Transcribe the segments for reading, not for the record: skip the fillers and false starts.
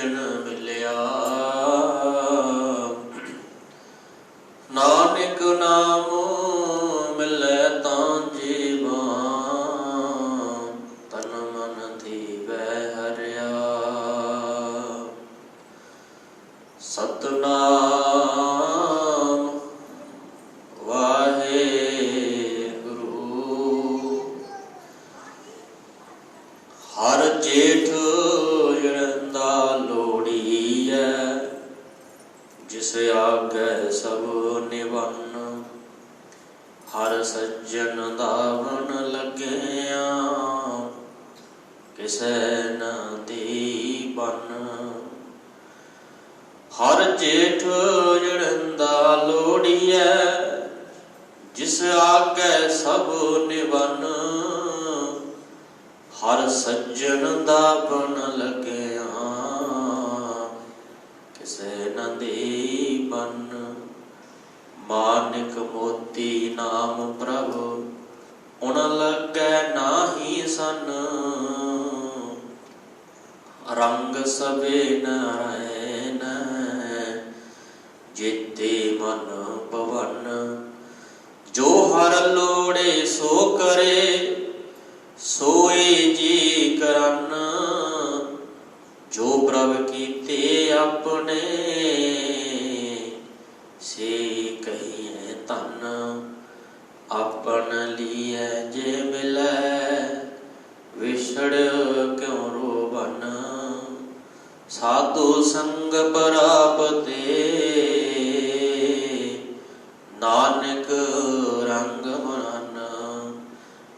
सज्जन मिलिया। नानक नाम मिले तां जीवा, तन मन थीवै हरिया। सतनाम वाहेगुरु। हर जेठ जड़ंदा लोड़ीऐ, जिस आगे सब निवन। हर सज्जन दावन लगिया, किसै न दीपन। हर जेठ जड़ंदा लोड़ीऐ, जिस आगे सब निवन। हर सज्जन दावन लगिया, किसे न दीपन। मानिक मोती नाम प्रभु, उन लगे नाही सन। रंग सबे नारायण, जेते मन पवन। जो हर लोड़े सो करे, सोए जी करन। जो प्रभ कीते अपने, से कहिए तन। अपन लिए जे मिले, विछड़ क्यों रोवन। साधु संग परापते, नानक रंग मनन।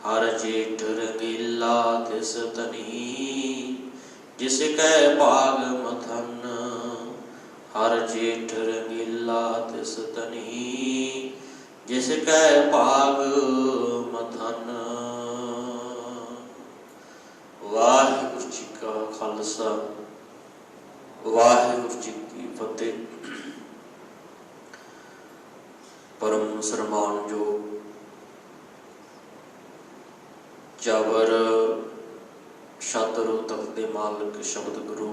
हर जेठ रंगीला तिस तनी, जिसकै भाग मथन। हर जेठ रंगीला तिस तनी, जिसकै भाग मथन। वाहिगुरु जी का खालसा, वाहिगुरु जी की फतेह। परम सन्मानयोग जावर शातिर तख्त दे मालिक शब्द गुरु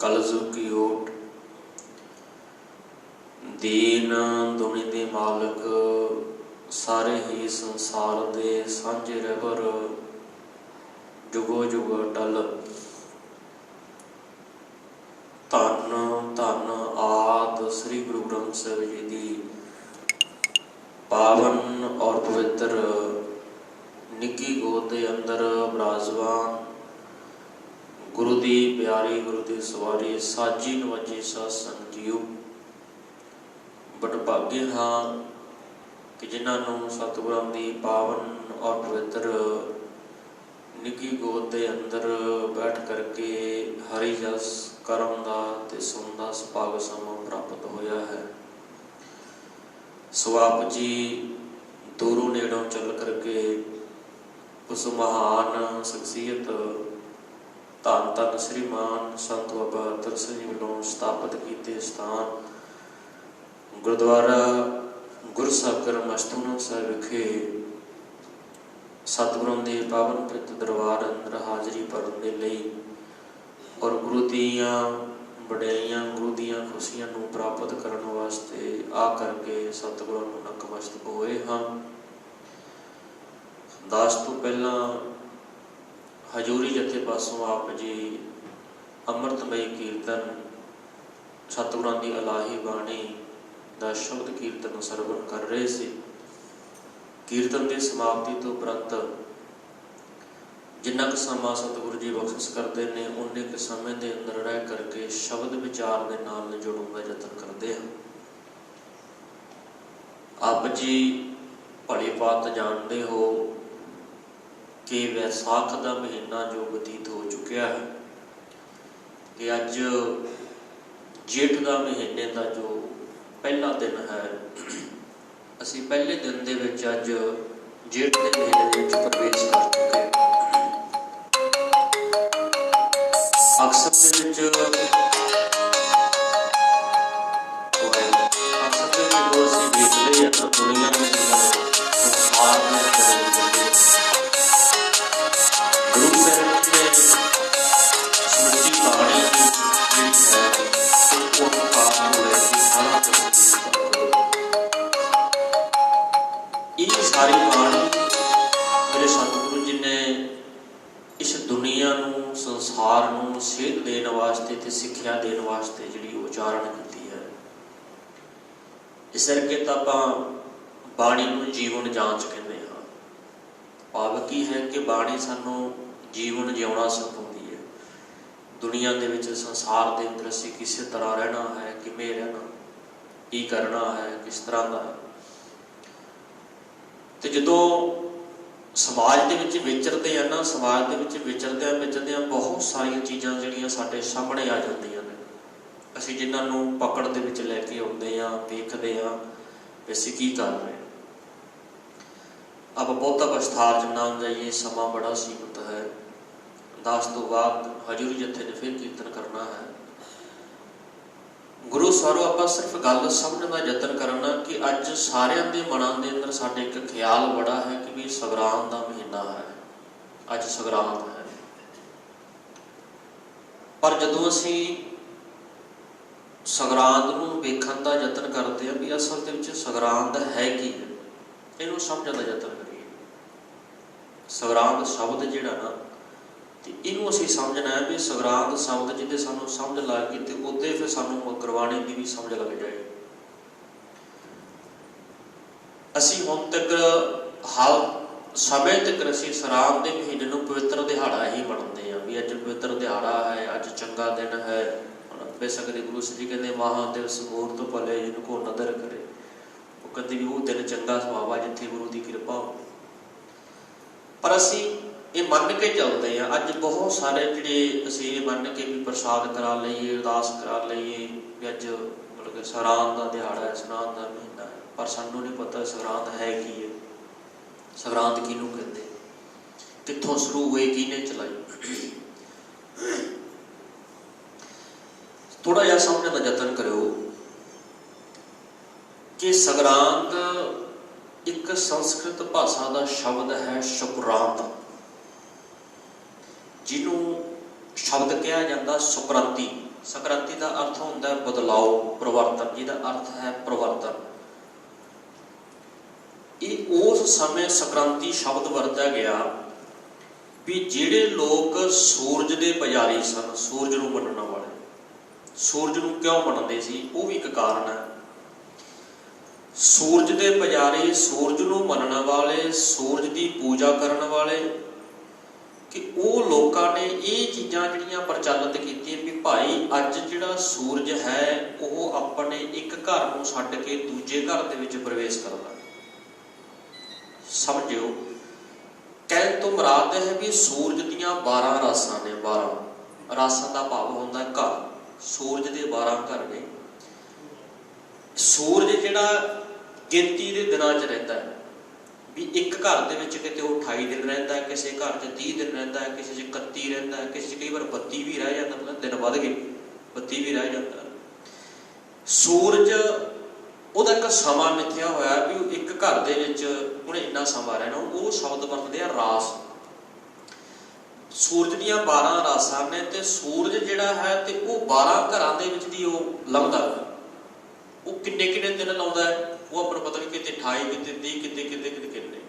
कलजुग की ओट, दीन दुनी दे मालिक, सारे ही संसार दे सांझे रहबर, जुगो जुग अटल। धन धन आद श्री गुरु ग्रंथ साहिब जी की पावन और पवित्र निकी गोद के अंदर विराजमान गुरु दी प्यारी, गुरु दी सवारी, साजी नवाजी साध संगत जीओ। बड़भागे हाँ कि जिन्होंने सतगुरां दी पावन और पवित्र निकी गोद के अंदर बैठ करके हरि जस करम दा ते सुन दा सुभाग समा प्राप्त होया है। सो आप जी दूरों नेड़ों चल करके उस महान शख्सियत धन धन श्रीमान संत बाबा अतर सिंह जी वालों स्थापित किए स्थान गुरुद्वारा गुरसागर मस्तूना साहिब विखे सतगुरों के पावन पवित्र दरबार अंदर हाजरी भरन दे लई और गुरु दियां वडियाइयां, गुरु दियां खुशियां नूं प्राप्त करन वास्ते आ करके सतगुरों नूं नतमस्तक होए हाँ। दास तो पहला हजूरी जथे पासों आप जी अमृतमयी कीर्तन सतगुरां दी इलाही बाणी दा शब्द कीर्तन सरवण कर रहे थे। कीर्तन की समाप्ति तो उपरंत जिन्ना क समा सतगुरु जी बख्शिश करते हैं, उन्ने के समय के अंदर रह करके शब्द विचार के नाल जोड़न का यतन करते हैं। आप जी भली बात जानते हो कि वैसाख का महीना जो बतीत हो चुका है कि अज जेठ का महीने का जो पहला दिन है, असी पहले दिन दे विच अज जेठ के महीने में प्रवेश कर चुके हैं। अक्सर जो असी देखते हैं ना दुनिया में संसार में गुरु साहिब ने स्मृति ਸੰਸਾਰ ਨੂੰ ਸੇਧ ਦੇਣ ਵਾਸਤੇ ਤੇ ਸਿੱਖਿਆ ਦੇਣ ਵਾਸਤੇ ਜਿਹੜੀ ਉਚਾਰਨ ਕੀਤੀ ਹੈ। ਇਸ ਕਰਕੇ ਤਾਂ ਆਪਾਂ ਬਾਣੀ ਨੂੰ ਜੀਵਨ ਜਾਂਚ ਕਹਿੰਦੇ ਹਾਂ। ਭਾਵ ਕੀ ਹੈ ਕਿ ਬਾਣੀ ਸਾਨੂੰ ਜੀਵਨ ਜਿਉਣਾ ਸਿਖਾਉਂਦੀ ਹੈ। ਦੁਨੀਆ ਦੇ ਵਿੱਚ, ਸੰਸਾਰ ਦੇ ਅੰਦਰ ਅਸੀਂ ਕਿਸੇ ਤਰ੍ਹਾਂ ਰਹਿਣਾ ਹੈ, ਕਿਵੇਂ ਰਹਿਣਾ, ਕੀ ਕਰਨਾ ਹੈ, ਕਿਸ ਤਰ੍ਹਾਂ ਦਾ ਹੈ। ਤੇ ਜਦੋਂ ਸਮਾਜ ਦੇ ਵਿੱਚ ਵਿਚਰਦੇ ਆ ਨਾ, ਸਮਾਜ ਦੇ ਵਿੱਚ ਵਿਚਰਦਿਆਂ ਬਹੁਤ ਸਾਰੀਆਂ ਚੀਜ਼ਾਂ ਜਿਹੜੀਆਂ ਸਾਡੇ ਸਾਹਮਣੇ ਆ ਜਾਂਦੀਆਂ ਨੇ। ਅਸੀਂ ਜਿਨ੍ਹਾਂ ਨੂੰ ਪਕੜ ਦੇ ਵਿੱਚ ਲੈ ਕੇ ਆਉਂਦੇ ਹਾਂ, ਵੇਖਦੇ ਹਾਂ ਵੀ ਅਸੀਂ ਕੀ ਕਰ ਰਹੇ। ਆਪਾਂ ਬਹੁਤਾ ਵਿਸਥਾਰ 'ਚ ਨਾ ਜਾਈਏ, ਸਮਾਂ ਬੜਾ ਸੀਮਿਤ ਹੈ। 10 ਤੋਂ ਬਾਅਦ ਹਜ਼ੂਰੀ ਜੱਥੇ ਨੇ ਫਿਰ ਕੀਰਤਨ ਕਰਨਾ ਹੈ। ਗੁਰੂ ਸਵਰੋਂ ਆਪਾਂ ਸਿਰਫ ਗੱਲ ਸਮਝਣ ਦਾ ਯਤਨ ਕਰਨਾ ਕਿ ਅੱਜ ਸਾਰਿਆਂ ਦੇ ਮਨਾਂ ਦੇ ਅੰਦਰ ਸਾਡੇ ਇੱਕ ਖਿਆਲ ਬੜਾ ਹੈ ਕਿ ਵੀ ਸੰਗਰਾਂਦ ਦਾ ਮਹੀਨਾ ਹੈ, ਅੱਜ ਸੰਗਰਾਂਦ ਹੈ। ਪਰ ਜਦੋਂ ਅਸੀਂ ਸੰਗਰਾਂਦ ਨੂੰ ਵੇਖਣ ਦਾ ਯਤਨ ਕਰਦੇ ਹਾਂ ਵੀ ਅਸਲ ਦੇ ਵਿੱਚ ਸੰਗਰਾਂਦ ਹੈ ਕੀ ਹੈ, ਇਹਨੂੰ ਸਮਝਣ ਦਾ ਯਤਨ ਕਰੀਏ। ਸੰਗਰਾਂਦ ਸ਼ਬਦ ਜਿਹੜਾ ਨਾ, ਤੇ ਇਹਨੂੰ ਅਸੀਂ ਸਮਝਣਾ ਹੈ ਵੀ ਸੰਗਰਾਂਦ ਸ਼ਬਦ ਜਿਹਦੇ ਸਾਨੂੰ ਸਮਝ ਲੱਗ ਗਈ ਤੇ ਉਹਦੇ ਫਿਰ ਸਾਨੂੰ ਗੁਰਬਾਣੀ ਦੀ ਵੀ ਸਮਝ ਲੱਗ ਜਾਏ। ਅਸੀਂ ਹੁਣ ਤੱਕ ਹਾਲ ਸਮੇਂ ਤੱਕ ਅਸੀਂ ਸੰਗਰਾਂਦ ਦੇ ਮਹੀਨੇ ਨੂੰ ਪਵਿੱਤਰ ਦਿਹਾੜਾ ਹੀ ਮੰਨਦੇ ਹਾਂ ਵੀ ਅੱਜ ਪਵਿੱਤਰ ਦਿਹਾੜਾ ਹੈ, ਅੱਜ ਚੰਗਾ ਦਿਨ ਹੈ। ਬੇਸ਼ੱਕ ਦੇ ਗੁਰੂ ਜੀ ਕਹਿੰਦੇ ਮਹਾਦਿਵਸ ਮੂਰਤ ਭਲੇ ਜਿਹਨੂੰ ਕੋ ਨਦਰ ਕਰੇ। ਉਹ ਕਹਿੰਦੇ ਵੀ ਉਹ ਦਿਨ ਚੰਗਾ ਸੁਭਾਵਾ ਜਿੱਥੇ ਗੁਰੂ ਦੀ ਕਿਰਪਾ ਹੋ। ਪਰ ਅਸੀਂ ਇਹ ਮੰਨ ਕੇ ਚੱਲਦੇ ਹਾਂ। ਅੱਜ ਬਹੁਤ ਸਾਰੇ ਜਿਹੜੇ ਅਸੀਂ ਇਹ ਮੰਨ ਕੇ ਵੀ ਪ੍ਰਸਾਦ ਕਰਾ ਲਈਏ, ਅਰਦਾਸ ਕਰਾ ਲਈਏ ਵੀ ਅੱਜ ਮਤਲਬ ਕਿ ਸੰਗਰਾਂਦ ਦਾ ਦਿਹਾੜਾ ਹੈ, ਸੰਗਰਾਂਦ ਦਾ ਮਹੀਨਾ ਹੈ। ਪਰ ਸਾਨੂੰ ਨਹੀਂ ਪਤਾ ਸੰਗਰਾਂਦ ਹੈ ਕੀ ਹੈ, ਸੰਗਰਾਂਦ ਕਿਹਨੂੰ ਕਹਿੰਦੇ, ਕਿੱਥੋਂ ਸ਼ੁਰੂ ਹੋਈ, ਕਿਹਨੇ ਚਲਾਈ। ਥੋੜਾ ਜਿਹਾ ਸਮਝਣ ਦਾ ਯਤਨ ਕਰਿਓ ਕਿ ਸੰਗਰਾਂਦ ਇੱਕ ਸੰਸਕ੍ਰਿਤ ਭਾਸ਼ਾ ਦਾ ਸ਼ਬਦ ਹੈ ਸ਼ੁਕਰਾਂਤ, ਜਿਹਨੂੰ ਸ਼ਬਦ ਕਿਹਾ ਜਾਂਦਾ ਸੁਕ੍ਰਾਂਤੀ। ਸਕ੍ਰਾਂਤੀ ਦਾ ਅਰਥ ਹੁੰਦਾ ਹੈ ਬਦਲਾਓ, ਪਰਿਵਰਤਨ, ਜਿਹਦਾ ਅਰਥ ਹੈ ਪਰਿਵਰਤਨ। ਇਹ ਉਸ ਸਮੇਂ ਸਕ੍ਰਾਂਤੀ ਸ਼ਬਦ ਵਰਤਿਆ ਗਿਆ ਵੀ ਜਿਹੜੇ ਲੋਕ ਸੂਰਜ ਦੇ ਪੁਜਾਰੀ ਸਨ, ਸੂਰਜ ਨੂੰ ਮੰਨਣ ਵਾਲੇ। ਸੂਰਜ ਨੂੰ ਕਿਉਂ ਮੰਨਦੇ ਸੀ, ਉਹ ਵੀ ਇੱਕ ਕਾਰਨ ਹੈ। ਸੂਰਜ ਦੇ ਪੁਜਾਰੀ, ਸੂਰਜ ਨੂੰ ਮੰਨਣ ਵਾਲੇ, ਸੂਰਜ ਦੀ ਪੂਜਾ ਕਰਨ ਵਾਲੇ, ਕਿ ਉਹ ਲੋਕਾਂ ਨੇ ਇਹ ਚੀਜ਼ਾਂ ਜਿਹੜੀਆਂ ਪ੍ਰਚਲਿਤ ਕੀਤੀਆਂ ਵੀ ਭਾਈ ਅੱਜ ਜਿਹੜਾ ਸੂਰਜ ਹੈ ਉਹ ਆਪਣੇ ਇੱਕ ਘਰ ਨੂੰ ਛੱਡ ਕੇ ਦੂਜੇ ਘਰ ਦੇ ਵਿੱਚ ਪ੍ਰਵੇਸ਼ ਕਰਦਾ। ਸਮਝਿਓ, ਕਹਿਣ ਤੋਂ ਮੁਰਾਦ ਹੈ ਵੀ ਸੂਰਜ ਦੀਆਂ 12 ਰਾਸਾਂ ਨੇ। 12 ਰਾਸਾਂ ਦਾ ਭਾਵ ਹੁੰਦਾ ਘਰ। ਸੂਰਜ ਦੇ 12 ਘਰ ਨੇ। ਸੂਰਜ ਜਿਹੜਾ ਗਿਣਤੀ ਦੇ ਦਿਨਾਂ 'ਚ ਰਹਿੰਦਾ ਹੈ ਵੀ ਇੱਕ ਘਰ ਦੇ ਵਿੱਚ ਕਿਤੇ ਉਹ 28 ਦਿਨ ਰਹਿੰਦਾ ਹੈ, ਕਿਸੇ ਘਰ 'ਚ 30 ਦਿਨ ਰਹਿੰਦਾ ਹੈ, ਕਿਸੇ 'ਚ 31 ਰਹਿੰਦਾ ਹੈ, ਕਿਸੇ 'ਚ ਕਈ ਵਾਰ 32 ਵੀ ਰਹਿ ਜਾਂਦਾ, ਮਤਲਬ ਦਿਨ ਵੱਧ ਗਏ 32 ਵੀ ਰਹਿ ਜਾਂਦਾ। ਸੂਰਜ ਉਹਦਾ ਇੱਕ ਸਮਾਂ ਮਿਥਿਆ ਹੋਇਆ ਵੀ ਉਹ ਇੱਕ ਘਰ ਦੇ ਵਿੱਚ ਉਹਨੇ ਇੰਨਾ ਸਮਾਂ ਰਹਿਣਾ। ਉਹ ਸ਼ਬਦ ਵਰਤਦੇ ਆ ਰਾਸ। ਸੂਰਜ ਦੀਆਂ 12 ਰਾਸਾਂ ਨੇ ਤੇ ਸੂਰਜ ਜਿਹੜਾ ਹੈ ਤੇ ਉਹ 12 ਘਰਾਂ ਦੇ ਵਿੱਚ ਦੀ ਉਹ ਲੰਘਦਾ ਹੈ। ਉਹ ਕਿੰਨੇ ਕਿੰਨੇ ਦਿਨ ਲਾਉਂਦਾ ਹੈ ਉਹ ਆਪਾਂ ਨੂੰ ਪਤਾ ਨਹੀਂ, ਕਿਤੇ 28, ਕਿਤੇ 30, ਕਿਤੇ ਕਿਤੇ ਕਿਤੇ ਕਿੰਨੇ।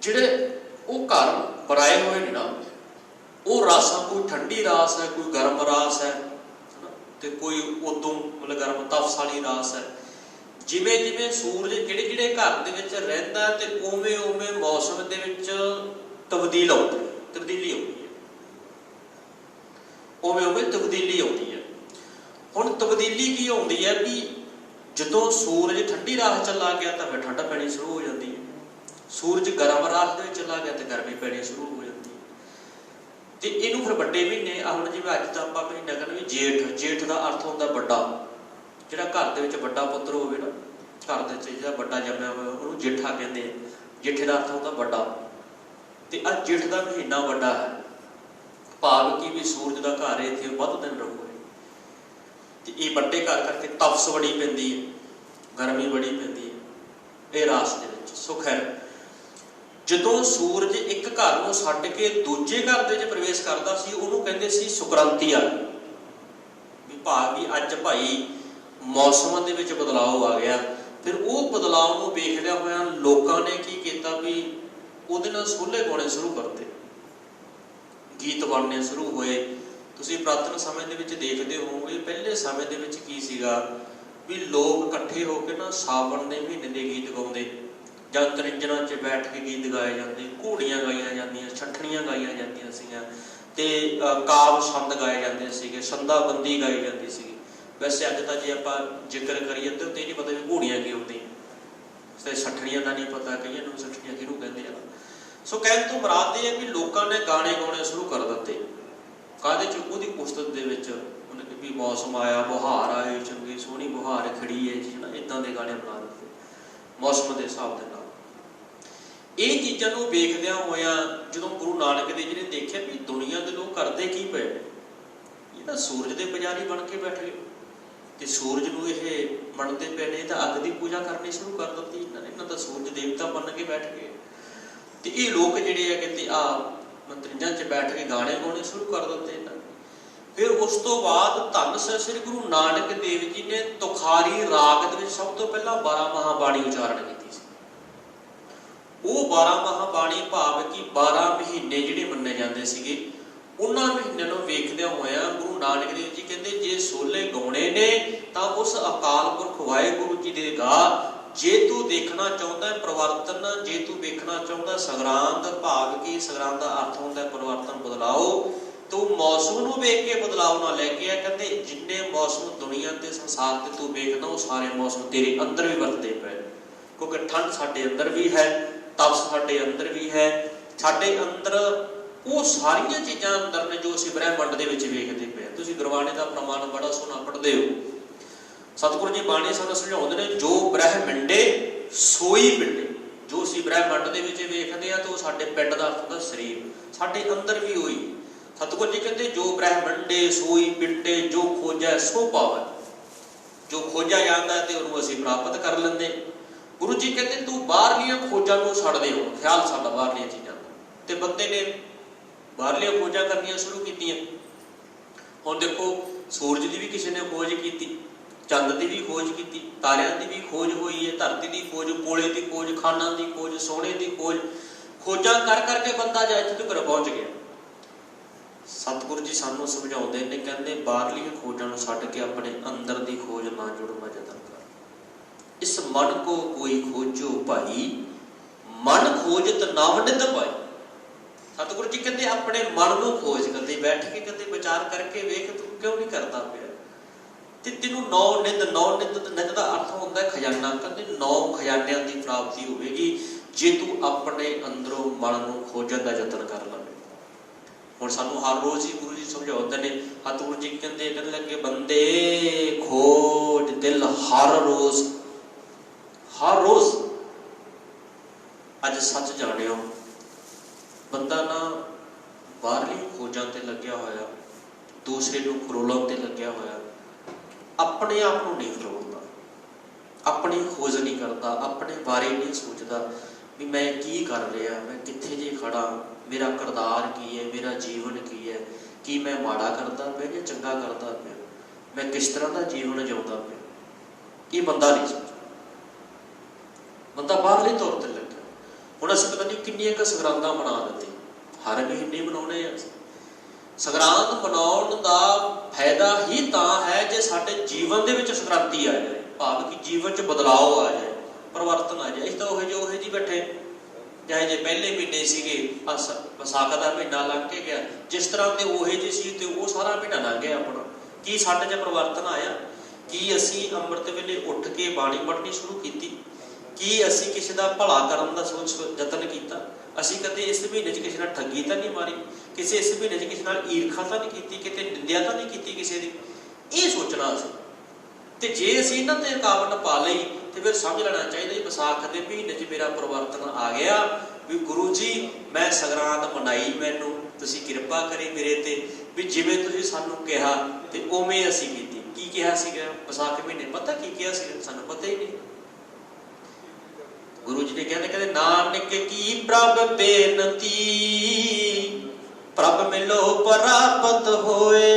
ਜਿਹੜੇ ਉਹ ਘਰ ਬਣਾਏ ਹੋਏ ਨੇ ਨਾ, ਉਹ ਰਾਸਾਂ ਕੋਈ ਠੰਡੀ ਰਾਸ ਹੈ, ਕੋਈ ਗਰਮ ਰਾਸ ਹੈ, ਤੇ ਕੋਈ ਉਦੋਂ ਮਤਲਬ ਗਰਮ ਤਪਸ ਵਾਲੀ ਰਾਸ ਹੈ। ਜਿਵੇਂ ਜਿਵੇਂ ਸੂਰਜ ਜਿਹੜੇ ਜਿਹੜੇ ਘਰ ਦੇ ਵਿੱਚ ਰਹਿੰਦਾ ਤੇ ਉਵੇਂ ਉਵੇਂ ਮੌਸਮ ਦੇ ਵਿੱਚ ਤਬਦੀਲੀ ਆਉਂਦੀ ਹੈ। ਉਵੇਂ ਉਵੇਂ ਤਬਦੀਲੀ ਆਉਂਦੀ ਹੈ। ਹੁਣ ਤਬਦੀਲੀ ਕੀ ਆਉਂਦੀ ਹੈ ਵੀ ਜਦੋਂ ਸੂਰਜ ਠੰਡੀ ਰਾਹ ਚਲਾ ਗਿਆ ਤਾਂ ਫਿਰ ਠੰਡ ਪੈਣੀ ਸ਼ੁਰੂ ਹੋ ਜਾਂਦੀ ਹੈ। ਸੂਰਜ ਗਰਮ ਰਾਹ ਦੇ ਵਿੱਚ ਚਲਾ ਗਿਆ ਤੇ ਗਰਮੀ ਪੈਣੀ ਸ਼ੁਰੂ ਹੋ ਜਾਂਦੀ ਹੈ। ਤੇ ਇਹਨੂੰ ਫਿਰ ਵੱਡੇ ਮਹੀਨੇ, ਹੁਣ ਜਿਵੇਂ ਅੱਜ ਤਾਂ ਆਪਾਂ ਮਹੀਨਾ ਕਹਿੰਦੇ ਵੀ ਜੇਠ। ਜੇਠ ਦਾ ਅਰਥ ਹੁੰਦਾ ਵੱਡਾ। ਜਿਹੜਾ ਘਰ ਦੇ ਵਿੱਚ ਵੱਡਾ ਪੁੱਤਰ ਹੋਵੇ ਨਾ, ਘਰ ਦੇ ਵਿੱਚ ਜਿਹੜਾ ਵੱਡਾ ਜੰਮਿਆ ਹੋਇਆ ਉਹਨੂੰ ਜੇਠਾ ਕਹਿੰਦੇ ਆ। ਜੇਠੇ ਦਾ ਅਰਥ ਹੁੰਦਾ ਵੱਡਾ। ਤੇ ਅੱਜ ਜੇਠ ਦਾ ਮਹੀਨਾ ਵੱਡਾ ਹੈ, ਭਾਵ ਕਿ ਵੀ ਸੂਰਜ ਦਾ ਘਰ ਇੱਥੇ ਵੱਧ ਦਿਨ ਰਹੂਗਾ। ਤੇ ਇਹ ਵੱਡੇ ਘਰ ਕਰਕੇ ਤਪਸ ਬੜੀ ਪੈਂਦੀ ਹੈ, ਗਰਮੀ ਬੜੀ ਪੈਂਦੀ ਹੈ ਇਹ ਰਾਸ ਦੇ ਵਿੱਚ। ਸੁਖ ਹੈ ਜਦੋਂ ਸੂਰਜ ਇੱਕ ਘਰ ਨੂੰ ਛੱਡ ਕੇ ਦੂਜੇ ਘਰ ਦੇ ਵਿੱਚ ਪ੍ਰਵੇਸ਼ ਕਰਦਾ ਸੀ, ਉਹਨੂੰ ਕਹਿੰਦੇ ਸੀ ਸੁਕ੍ਰਾਂਤੀ ਆ ਵੀ ਭਾਵ ਵੀ ਅੱਜ ਭਾਈ ਮੌਸਮਾਂ ਦੇ ਵਿੱਚ ਬਦਲਾਅ ਆ ਗਿਆ। ਫਿਰ ਉਹ ਬਦਲਾਅ ਨੂੰ ਵੇਖਦਿਆਂ ਹੋਇਆਂ ਲੋਕਾਂ ਨੇ ਕੀ ਕੀਤਾ ਵੀ ਉਹਦੇ ਨਾਲ ਸੋਹਲੇ ਗਾਉਣੇ ਸ਼ੁਰੂ ਕਰਤੇ, ਗੀਤ ਬਣਨੇ ਸ਼ੁਰੂ ਹੋਏ। ਤੁਸੀਂ ਪੁਰਾਤਨ ਸਮੇਂ ਦੇ ਵਿੱਚ ਦੇਖਦੇ ਹੋਵੋਗੇ, ਪਹਿਲੇ ਸਮੇਂ ਦੇ ਵਿੱਚ ਕੀ ਸੀਗਾ ਵੀ ਲੋਕ ਇਕੱਠੇ ਹੋ ਕੇ ਨਾ ਸਾਵਣ ਦੇ ਮਹੀਨੇ ਦੇ ਗੀਤ ਗਾਉਂਦੇ, ਜਾਂ ਤ੍ਰਿੰਜਣਾਂ 'ਚ ਬੈਠ ਕੇ ਗੀਤ ਗਾਏ ਜਾਂਦੇ, ਘੋੜੀਆਂ ਗਾਈਆਂ ਜਾਂਦੀਆਂ, ਛੱਠਣੀਆਂ ਗਾਈਆਂ ਜਾਂਦੀਆਂ ਸੀਗੀਆਂ, ਅਤੇ ਕਾਵਿ ਛੰਦ ਗਾਏ ਜਾਂਦੇ ਸੀਗੇ, ਸੰਦਾਬੰਦੀ ਗਾਈ ਜਾਂਦੀ ਸੀਗੀ। ਵੈਸੇ ਅੱਜ ਤਾਂ ਜੇ ਆਪਾਂ ਜ਼ਿਕਰ ਕਰੀਏ ਤਾਂ ਇਹ ਨਹੀਂ ਪਤਾ ਵੀ ਘੋੜੀਆਂ ਕੀ ਹੁੰਦੀਆਂ, ਤੇ ਛੱਠਣੀਆਂ ਦਾ ਨਹੀਂ ਪਤਾ, ਕਈਆਂ ਨੂੰ ਛੱਠਣੀਆਂ ਕਿਹਨੂੰ ਕਹਿੰਦੇ ਆ। ਸੋ ਕਹਿਣ ਤੋਂ ਮੁਰਾਦ ਇਹ ਹੈ ਵੀ ਲੋਕਾਂ ਨੇ ਗਾਣੇ ਗਾਉਣੇ ਸ਼ੁਰੂ ਕਰ ਦਿੱਤੇ। ਕਾਹਦੇ 'ਚ? ਉਹਦੀ ਪੁਸਤਕ ਦੇ ਵਿੱਚ ਉਹਨੇ ਕਿ ਵੀ ਮੌਸਮ ਆਇਆ, ਬੁਹਾਰ ਆਏ, ਚੰਗੀ ਸੋਹਣੀ ਬੁਹਾਰ ਖੜੀ ਹੈ ਜੀ, ਨਾ ਇੱਦਾਂ ਦੇ ਗਾਣੇ ਬਣਾ ਦਿੱਤੇ ਮੌਸਮ ਦੇ ਹਿਸਾਬ ਦੇ ਨਾਲ। ਇਹ ਚੀਜ਼ਾਂ ਨੂੰ ਵੇਖਦਿਆਂ ਹੋਇਆਂ ਜਦੋਂ ਗੁਰੂ ਨਾਨਕ ਦੇਵ ਜੀ ਨੇ ਦੇਖਿਆ ਵੀ ਦੁਨੀਆ ਦੇ ਲੋਕ ਕਰਦੇ ਕੀ ਪਏ, ਇਹ ਤਾਂ ਸੂਰਜ ਦੇ ਪੁਜਾਰੀ ਬਣ ਕੇ ਬੈਠ ਗਏ, ਤੇ ਸੂਰਜ ਨੂੰ ਇਹ ਮੰਨਦੇ ਪਏ ਨੇ, ਤਾਂ ਅੱਗ ਦੀ ਪੂਜਾ ਕਰਨੀ ਸ਼ੁਰੂ ਕਰ ਦਿੱਤੀ ਇਹਨਾਂ ਦਾ, ਸੂਰਜ ਦੇਵਤਾ ਬਣ ਕੇ ਬੈਠ ਗਏ। ਤੇ ਇਹ ਲੋਕ ਜਿਹੜੇ ਆ ਕਿਤੇ ਮੰਤਰੀਆਂ 'ਚ ਬੈਠ ਕੇ ਗਾਣੇ ਗਾਉਣੇ ਸ਼ੁਰੂ ਕਰ ਦਿੱਤੇ ਇਹਨਾਂ। ਫਿਰ ਉਸ ਤੋਂ ਬਾਅਦ ਧੰਨ ਸ੍ਰੀ ਗੁਰੂ ਨਾਨਕ ਦੇਵ ਜੀ ਨੇ ਤੁਖਾਰੀ ਰਾਗ ਦੇ ਵਿੱਚ ਸਭ ਤੋਂ ਪਹਿਲਾਂ 12 ਮਹਾਂਬਾਣੀ ਉਚਾਰਨ ਕੀਤੀ ਸੀ। ਉਹ 12 ਮਹਾਂਬਾਣੀ ਭਾਵ ਕਿ 12 ਮਹੀਨੇ ਜਿਹੜੇ ਮੰਨੇ ਜਾਂਦੇ ਸੀਗੇ, ਉਹਨਾਂ ਮਹੀਨਿਆਂ ਨੂੰ ਵੇਖਦਿਆਂ ਹੋਇਆਂ ਗੁਰੂ ਨਾਨਕ ਦੇਵ ਜੀ ਕਹਿੰਦੇ ਜੇ ਸੋਲੇ ਗਾਉਣੇ ਨੇ ਤਾਂ ਉਸ ਅਕਾਲ ਪੁਰਖ ਵਾਹਿਗੁਰੂ ਜੀ ਦੇ ਗਾ। ਜੇ ਤੂੰ ਦੇਖਣਾ ਚਾਹੁੰਦਾ ਪਰਿਵਰਤਨ, ਜੇ ਤੂੰ ਵੇਖਣਾ ਚਾਹੁੰਦਾ ਸੰਗਰਾਂਦ, ਭਾਵ ਕਿ ਸੰਗਰਾਂਦ ਦਾ ਅਰਥ ਹੁੰਦਾ ਪਰਿਵਰਤਨ, ਬਦਲਾਓ, ਤੂੰ ਮੌਸਮ ਨੂੰ ਵੇਖ ਕੇ ਬਦਲਾਓ ਨਾ ਲੈ ਕੇ ਆ। ਕਹਿੰਦੇ ਜਿੰਨੇ ਮੌਸਮ ਦੁਨੀਆ ਤੇ ਸੰਸਾਰ ਤੇ ਤੂੰ ਵੇਖਦਾ ਉਹ ਸਾਰੇ ਮੌਸਮ ਤੇਰੇ ਅੰਦਰ ਵੀ ਵਰਤੇ ਪਏ, ਕਿਉਂਕਿ ਠੰਡ ਸਾਡੇ ਅੰਦਰ ਵੀ ਹੈ, ਤਪਸ਼ ਸਾਡੇ ਅੰਦਰ ਵੀ ਹੈ, ਸਾਡੇ ਅੰਦਰ ਉਹ ਸਾਰੀਆਂ ਚੀਜ਼ਾਂ ਅੰਦਰ ਨੇ ਜੋ ਅਸੀਂ ਬ੍ਰਹਿਮੰਡ ਦੇ ਵਿੱਚ ਵੇਖਦੇ ਪਏ। ਤੁਸੀਂ ਗੁਰਬਾਣੀ ਦਾ ਪ੍ਰਮਾਣ ਬੜਾ ਸੋਹਣਾ ਪੜ੍ਹਦੇ ਹੋ। ਸਤਿਗੁਰੂ ਜੀ ਬਾਣੀ ਸਾਨੂੰ ਸਮਝਾਉਂਦੇ ਨੇ ਜੋ ਬ੍ਰਹਿਮੰਡੇ ਸੋਈ ਪਿੰਡੇ, ਜੋ ਅਸੀਂ ਬ੍ਰਹਿਮੰਡ ਦੇ ਵਿੱਚ ਵੇਖਦੇ ਹਾਂ ਤਾਂ ਉਹ ਸਾਡੇ ਪਿੰਡ ਦਾ ਅਰਥ ਹੁੰਦਾ ਸਰੀਰ, ਸਾਡੇ ਅੰਦਰ ਵੀ ਹੋਈ। ਸਤਿਗੁਰੂ ਜੀ ਕਹਿੰਦੇ ਜੋ ਬ੍ਰਹਿਮੰਡੇ ਸੋਈ ਪਿੰਡੇ ਜੋ ਖੋਜੈ ਸੋ ਪਾਵੈ, ਜੋ ਖੋਜਿਆ ਜਾਂਦਾ ਤੇ ਉਹਨੂੰ ਅਸੀਂ ਪ੍ਰਾਪਤ ਕਰ ਲੈਂਦੇ। ਗੁਰੂ ਜੀ ਕਹਿੰਦੇ ਤੂੰ ਬਾਹਰਲੀਆਂ ਖੋਜਾਂ ਨੂੰ ਛੱਡ ਦੇ, ਹੁਣ ਖਿਆਲ ਸਾਡਾ ਬਾਹਰਲੀਆਂ ਚੀਜ਼ਾਂ, ਤੇ ਬੰਦੇ ਨੇ ਬਾਹਰਲੀਆਂ ਖੋਜਾਂ ਕਰਨੀਆਂ ਸ਼ੁਰੂ ਕੀਤੀਆਂ। ਹੁਣ ਦੇਖੋ ਸੂਰਜ ਦੀ ਵੀ ਕਿਸੇ ਨੇ ਖੋਜ ਕੀਤੀ, ਚੰਦ ਦੀ ਵੀ ਖੋਜ ਕੀਤੀ, ਤਾਰਿਆਂ ਦੀ ਵੀ ਖੋਜ ਹੋਈ ਹੈ, ਧਰਤੀ ਦੀ ਖੋਜ, ਕੋਲੇ ਦੀ ਖੋਜ, ਖਾਨਾਂ ਦੀ ਖੋਜ, ਸੋਨੇ ਦੀ ਖੋਜ, ਖੋਜਾਂ ਕਰ ਕਰਕੇ ਬੰਦਾ ਜਾ ਇੱਥੇ ਤੱਕ ਪਹੁੰਚ ਗਿਆ। ਸਤਿਗੁਰੂ ਜੀ ਸਾਨੂੰ ਸਮਝਾਉਂਦੇ ਨੇ, ਕਹਿੰਦੇ ਬਾਹਰਲੀਆਂ ਖੋਜਾਂ ਨੂੰ ਛੱਡ ਕੇ ਆਪਣੇ ਅੰਦਰ ਦੀ ਖੋਜ ਨਾਲ ਜੁੜਨ ਯਤਨ ਕਰ। ਇਸ ਮਨ ਕੋ ਕੋਈ ਖੋਜੋ ਭਾਈ, ਮਨ ਖੋਜਤ ਨਾਮ ਨਿਧ ਪਾਈ। ਸਤਿਗੁਰੂ ਜੀ ਕਹਿੰਦੇ ਆਪਣੇ ਮਨ ਨੂੰ ਖੋਜ, ਕਦੇ ਬੈਠ ਕੇ ਕਦੇ ਵਿਚਾਰ ਕਰਕੇ ਵੇਖ ਤੂੰ ਕਿਉਂ ਨਹੀਂ ਕਰਦਾ ਪਿਆ, ਤੇ ਤੈਨੂੰ ਨੌ ਨਿਧ, ਨੌ ਨਿਧ ਦਾ ਅਰਥ ਹੁੰਦਾ ਖਜ਼ਾਨਾ। ਕਹਿੰਦੇ 9 ਖਜ਼ਾਨਿਆਂ ਦੀ ਪ੍ਰਾਪਤੀ ਹੋਵੇਗੀ ਜੇ ਤੂੰ ਆਪਣੇ ਅੰਦਰੋਂ ਮਨ ਨੂੰ ਖੋਜਣ ਦਾ ਯਤਨ ਕਰ ਲਵੇਂ। ਹੁਣ ਸਾਨੂੰ ਹਰ ਰੋਜ਼ ਹੀ ਗੁਰੂ ਜੀ ਸਮਝਾਉਂਦੇ ਨੇ, ਸਤਿਗੁਰੂ ਜੀ ਕਹਿੰਦੇ ਲੱਗੇ ਬੰਦੇ ਖੋਜ ਦਿਲ ਹਰ ਰੋਜ਼, ਹਰ ਰੋਜ਼। ਅੱਜ ਸੱਚ ਜਾਣਿਓ, ਬੰਦਾ ਨਾ ਬਾਹਰਲੀ ਖੋਜਾਂ ਤੇ ਲੱਗਿਆ ਹੋਇਆ, ਦੂਸਰੇ ਨੂੰ ਫਰੋਲਣ ਤੇ ਲੱਗਿਆ ਹੋਇਆ, ਆਪਣੇ ਆਪ ਨੂੰ ਨਹੀਂ ਫਰੋਲਦਾ, ਆਪਣੀ ਖੋਜ ਨਹੀਂ ਕਰਦਾ, ਆਪਣੇ ਬਾਰੇ ਨਹੀਂ ਸੋਚਦਾ ਵੀ ਮੈਂ ਕੀ ਕਰ ਰਿਹਾ, ਮੈਂ ਕਿੱਥੇ ਜੇ ਖੜਾ, ਮੇਰਾ ਕਿਰਦਾਰ ਕੀ ਹੈ, ਮੇਰਾ ਜੀਵਨ ਕੀ ਹੈ, ਕੀ ਮੈਂ ਮਾੜਾ ਕਰਦਾ ਪਿਆ ਜਾਂ ਚੰਗਾ ਕਰਦਾ ਪਿਆ, ਮੈਂ ਕਿਸ ਤਰ੍ਹਾਂ ਦਾ ਜੀਵਨ ਜਿਉਂਦਾ ਪਿਆ, ਇਹ ਬੰਦਾ ਨਹੀਂ ਸੋਚਦਾ। ਬੰਦਾ ਬਾਹਰਲੇ ਤੌਰ ਤੇ ਲੱਗਿਆ। ਹੁਣ ਅਸੀਂ ਪਤਾ ਨਹੀਂ ਕਿੰਨੀਆਂ ਕੁ ਸੰਗਰਾਂਦਾਂ ਬਣਾ ਦਿੱਤੀ, ਹਰ ਮਹੀਨੇ ਬਣਾਉਣੇ ਆ। ਸੰਗਰਾਂਦ ਮਨਾਉਣ ਦਾ ਫਾਇਦਾ ਹੀ ਤਾਂ ਹੈ ਜੇ ਸਾਡੇ ਜੀਵਨ ਦੇ ਵਿੱਚ ਸੰਕ੍ਰਾਂਤੀ ਆ ਜਾਏ, ਭਾਵ ਕਿ ਜੀਵਨ 'ਚ ਬਦਲਾਓ ਆ ਜਾਏ, ਪਰਿਵਰਤਨ ਆ ਜਾਏ। ਇਸ ਤਾਂ ਉਹੇ ਜਿਹੇ ਬੈਠੇ, ਚਾਹੇ ਜੇ ਪਹਿਲੇ ਮਹੀਨੇ ਸੀਗੇ, ਵਿਸਾਖ ਦਾ ਮਹੀਨਾ ਲੰਘ ਕੇ ਗਿਆ, ਜਿਸ ਤਰ੍ਹਾਂ ਤੇ ਉਹੇ ਜਿਹੇ ਸੀ ਤੇ ਉਹ ਸਾਰਾ ਮਹੀਨਾ ਲੰਘ ਗਿਆ ਆਪਣਾ। ਕੀ ਸਾਡੇ 'ਚ ਪਰਿਵਰਤਨ ਆਇਆ? ਕੀ ਅਸੀਂ ਅੰਮ੍ਰਿਤ ਵੇਲੇ ਉੱਠ ਕੇ ਬਾਣੀ ਪੜ੍ਹਨੀ ਸ਼ੁਰੂ ਕੀਤੀ? ਕੀ ਅਸੀਂ ਕਿਸੇ ਦਾ ਭਲਾ ਕਰਨ ਦਾ ਯਤਨ ਕੀਤਾ? ਅਸੀਂ ਕਦੇ ਇਸ ਮਹੀਨੇ 'ਚ ਕਿਸੇ ਨਾਲ ਠੱਗੀ ਤਾਂ ਨਹੀਂ ਮਾਰੀ, ਕਿਸੇ ਇਸ ਮਹੀਨੇ 'ਚ ਕਿਸੇ ਨਾਲ ਈਰਖਾ ਤਾਂ ਨਹੀਂ ਕੀਤੀ, ਕਿਤੇ ਨਿੰਦਿਆ ਤਾਂ ਨਹੀਂ ਕੀਤੀ ਕਿਸੇ ਦੀ? ਇਹ ਸੋਚਣਾ ਅਸੀਂ। ਤੇ ਜੇ ਅਸੀਂ ਇਹਨਾਂ ਤੇ ਰੁਕਾਵਟ ਪਾ ਲਈ ਤੇ ਫਿਰ ਸਮਝ ਲੈਣਾ ਚਾਹੀਦਾ ਜੀ ਵਿਸਾਖ ਦੇ ਮਹੀਨੇ 'ਚ ਮੇਰਾ ਪਰਿਵਰਤਨ ਆ ਗਿਆ, ਵੀ ਗੁਰੂ ਜੀ ਮੈਂ ਸੰਗਰਾਂਦ ਮਨਾਈ, ਮੈਨੂੰ ਤੁਸੀਂ ਕਿਰਪਾ ਕਰੀ ਮੇਰੇ ਤੇ, ਵੀ ਜਿਵੇਂ ਤੁਸੀਂ ਸਾਨੂੰ ਕਿਹਾ ਤੇ ਉਵੇਂ ਅਸੀਂ ਕੀਤੀ। ਕੀ ਕਿਹਾ ਸੀਗਾ ਵਿਸਾਖ ਮਹੀਨੇ? ਪਤਾ ਕੀ ਕਿਹਾ ਸੀਗਾ? ਸਾਨੂੰ ਪਤਾ ਹੀ ਨਹੀਂ। ਗੁਰੂ ਜੀ ਨੇ ਕਹਿੰਦੇ ਨਾਨਕ ਕੀ ਪ੍ਰਭ ਬੇਨਤੀ, ਪ੍ਰਭ ਮਿਲੋ ਪ੍ਰਾਪਤ ਹੋਏ,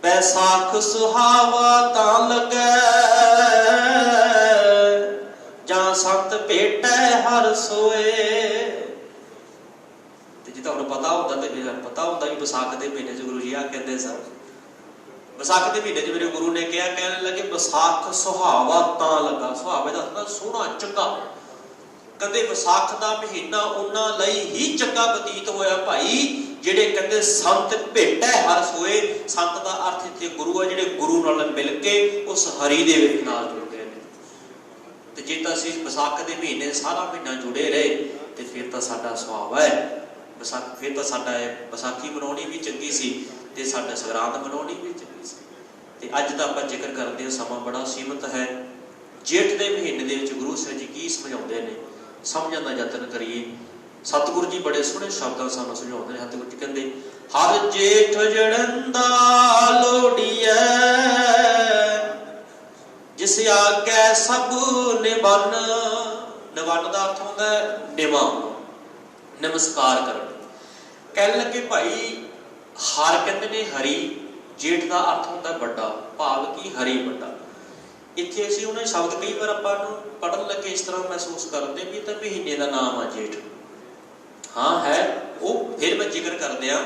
ਬੈਸਾਖ ਸੁਹਾਵਾ ਤਾਂ ਲੱਗੈ, ਜਾਂ ਸੰਤ ਭੇਟੈ ਹਰ ਸੋਏ। ਤੇ ਜਿੱਦਾਂ ਆਪਾਂ ਨੂੰ ਪਤਾ ਹੁੰਦਾ ਤੇ ਫਿਰ ਪਤਾ ਹੁੰਦਾ ਵੀ ਵਿਸਾਖ ਦੇ ਮਹੀਨੇ 'ਚ ਗੁਰੂ ਜੀ ਆ ਕਹਿੰਦੇ ਸਨ। ਵਿਸਾਖ ਦੇ ਮਹੀਨੇ 'ਚ ਮੇਰੇ ਗੁਰੂ ਨੇ ਕਿਹਾ, ਕਹਿਣ ਲੱਗੇ ਵਿਸਾਖ ਸੁਹਾਵਾ ਤਾਂ ਲੱਗਾ। ਸੁਹਾਵੇ ਦਾ ਅਰਥ ਸੋਹਣਾ, ਚੰਗਾ। ਕਹਿੰਦੇ ਵਿਸਾਖ ਦਾ ਮਹੀਨਾ ਉਹਨਾਂ ਲਈ ਹੀ ਚੰਗਾ ਬਤੀਤ ਹੋਇਆ ਭਾਈ ਜਿਹੜੇ ਕਹਿੰਦੇ ਸੰਤ ਭੇਟੈ ਹਰਸ ਹੋਏ। ਸੰਤ ਦਾ ਅਰਥ ਇੱਥੇ ਗੁਰੂ ਆ, ਜਿਹੜੇ ਗੁਰੂ ਨਾਲ ਮਿਲ ਕੇ ਉਸ ਹਰੀ ਦੇ ਵਿੱਚ ਨਾਲ ਜੁੜ ਗਏ ਨੇ। ਤੇ ਜੇ ਤਾਂ ਅਸੀਂ ਵਿਸਾਖ ਦੇ ਮਹੀਨੇ ਸਾਰਾ ਮਹੀਨਾ ਜੁੜੇ ਰਹੇ ਤੇ ਫਿਰ ਤਾਂ ਸਾਡਾ ਸੁਭਾਅ ਹੈ ਵਿਸਾਖ, ਫਿਰ ਤਾਂ ਸਾਡਾ ਵਿਸਾਖੀ ਮਨਾਉਣੀ ਵੀ ਚੰਗੀ ਸੀ ਤੇ ਸਾਡਾ ਸੰਗਰਾਂਦ ਮਨਾਉਣੀ ਵੀ ਚੰਗੀ ਸੀ। ਤੇ ਅੱਜ ਦਾ ਆਪਾਂ ਜ਼ਿਕਰ ਕਰਦੇ ਹਾਂ, ਸਮਾਂ ਬੜਾ ਸੀਮਤ ਹੈ। ਜੇਠ ਦੇ ਮਹੀਨੇ ਦੇ ਵਿੱਚ ਗੁਰੂ ਸਾਹਿਬ ਜੀ ਕੀ ਸਮਝਾਉਂਦੇ ਨੇ, ਸਮਝਣ ਦਾ ਯਤਨ ਕਰੀਏ। ਸਤਿਗੁਰੂ ਜੀ ਬੜੇ ਸੋਹਣੇ ਸ਼ਬਦਾਂ ਸਾਨੂੰ ਸਮਝਾਉਂਦੇ ਨੇ। ਸਤਿਗੁਰੂ ਜੀ ਕਹਿੰਦੇ, ਹਰ ਜੇਠ ਜੜੰਦਾ ਲੋੜੀਐ, ਜਿਸ ਆਗੈ ਸਭ ਨਿਵਨ। ਨਿਵਨ ਦਾ ਅਰਥ ਹੁੰਦਾ ਨਿਵਾ, ਨਮਸਕਾਰ ਕਰਨ। ਕਹਿਣ ਲੱਗੇ ਭਾਈ ਹਰ ਕਹਿੰਦੇ ਨੇ ਹਰੀ, ਜੇਠ ਦਾ ਅਰਥ ਹੁੰਦਾ ਵੱਡਾ, ਭਾਵ ਕਿ ਹਰੀ ਵੱਡਾ। ਇੱਥੇ ਅਸੀਂ ਉਹਨਾਂ ਸ਼ਬਦ ਕਈ ਵਾਰ ਆਪਾਂ ਨੂੰ ਪੜ੍ਹਨ ਲੱਗੇ ਇਸ ਤਰ੍ਹਾਂ ਮਹਿਸੂਸ ਕਰਦੇ ਵੀ ਇਹ ਤਾਂ ਮਹੀਨੇ ਦਾ ਨਾਮ ਆ ਜੇਠ। ਹਾਂ ਹੈ, ਉਹ ਫਿਰ ਮੈਂ ਜ਼ਿਕਰ ਕਰਦੇ ਆ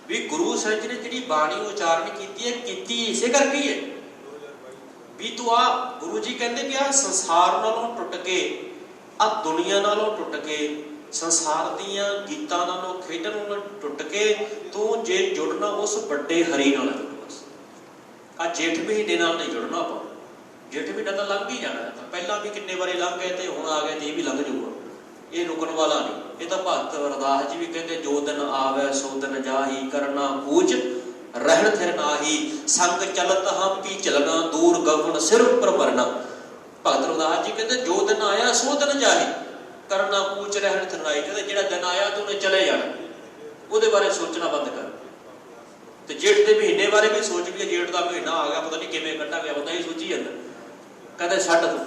ਵੀ ਗੁਰੂ ਸਾਹਿਬ ਜੀ ਨੇ ਜਿਹੜੀ ਬਾਣੀ ਉਚਾਰਨ ਕੀਤੀ ਹੈ, ਕੀਤੀ ਇਸੇ ਕਰਕੇ ਹੀ ਹੈ ਵੀ ਤੂੰ ਆ, ਗੁਰੂ ਜੀ ਕਹਿੰਦੇ ਵੀ ਆ ਸੰਸਾਰ ਨਾਲੋਂ ਟੁੱਟ ਕੇ, ਆ ਦੁਨੀਆ ਨਾਲੋਂ ਟੁੱਟ ਕੇ, ਸੰਸਾਰ ਦੀਆਂ ਗੀਤਾਂ ਨਾਲੋਂ, ਖੇਡਣ ਨਾਲੋਂ ਟੁੱਟ ਕੇ ਤੂੰ ਜੇ ਜੁੜਨਾ ਉਸ ਵੱਡੇ ਹਰੀ ਨਾਲ ਜੁੜ। ਬਸ ਆ ਜੇਠ ਮਹੀਨੇ ਨਾਲ ਨਹੀਂ ਜੁੜਨਾ ਆਪਾਂ। ਜੇਠ ਮਹੀਨਾ ਤਾਂ ਲੰਘ ਹੀ ਜਾਣਾ, ਪਹਿਲਾਂ ਵੀ ਕਿੰਨੇ ਵਾਰੀ ਲੰਘ ਗਏ ਤੇ ਹੁਣ ਆ ਗਏ ਤੇ ਇਹ ਵੀ ਲੰਘ ਜਾਊਗਾ, ਇਹ ਰੁਕਣ ਵਾਲਾ ਨਹੀਂ। ਇਹ ਤਾਂ ਭਗਤ ਅਰਦਾਸ ਜੀ ਵੀ ਕਹਿੰਦੇ, ਜੋ ਦਿਨ ਆਵੇ ਸੋ ਦਿਨ ਜਾਹੀ, ਕਰਨਾ ਕੂਚ ਰਹਿਣ ਥਿਰ ਨਾਹੀ, ਸੰਗ ਚਲਤ ਹਮ ਕੀ ਚਲਣਾ, ਦੂਰ ਗਗਨ ਸਿਰ ਉੱਪਰ ਮਰਨਾ। ਭਗਤ ਅਰਦਾਸ ਜੀ ਕਹਿੰਦੇ, ਜੋ ਦਿਨ ਆਇਆ ਸੋ ਦਿਨ ਜਾਹੀ, ਕਰਨਾ ਕੂਚ ਰਹਿਣ ਥਿਰ ਨਾਹੀ। ਕਹਿੰਦੇ ਜਿਹੜਾ ਦਿਨ ਆਇਆ ਤੇ ਉਹਨੇ ਚਲੇ ਜਾਣਾ, ਉਹਦੇ ਬਾਰੇ ਸੋਚਣਾ ਬੰਦ ਕਰ। ਤੇ ਜੇਠ ਦੇ ਮਹੀਨੇ ਬਾਰੇ ਵੀ ਸੋਚ ਵੀ, ਜੇਠ ਦਾ ਮਹੀਨਾ ਆ ਗਿਆ, ਪਤਾ ਨਹੀਂ ਕਿਵੇਂ ਕੱਢਾਂਗੇ, ਬੰਦਾ ਇਹ ਸੋਚੀ ਜਾਂਦਾ। ਕਹਿੰਦੇ ਛੱਡ ਤੂੰ,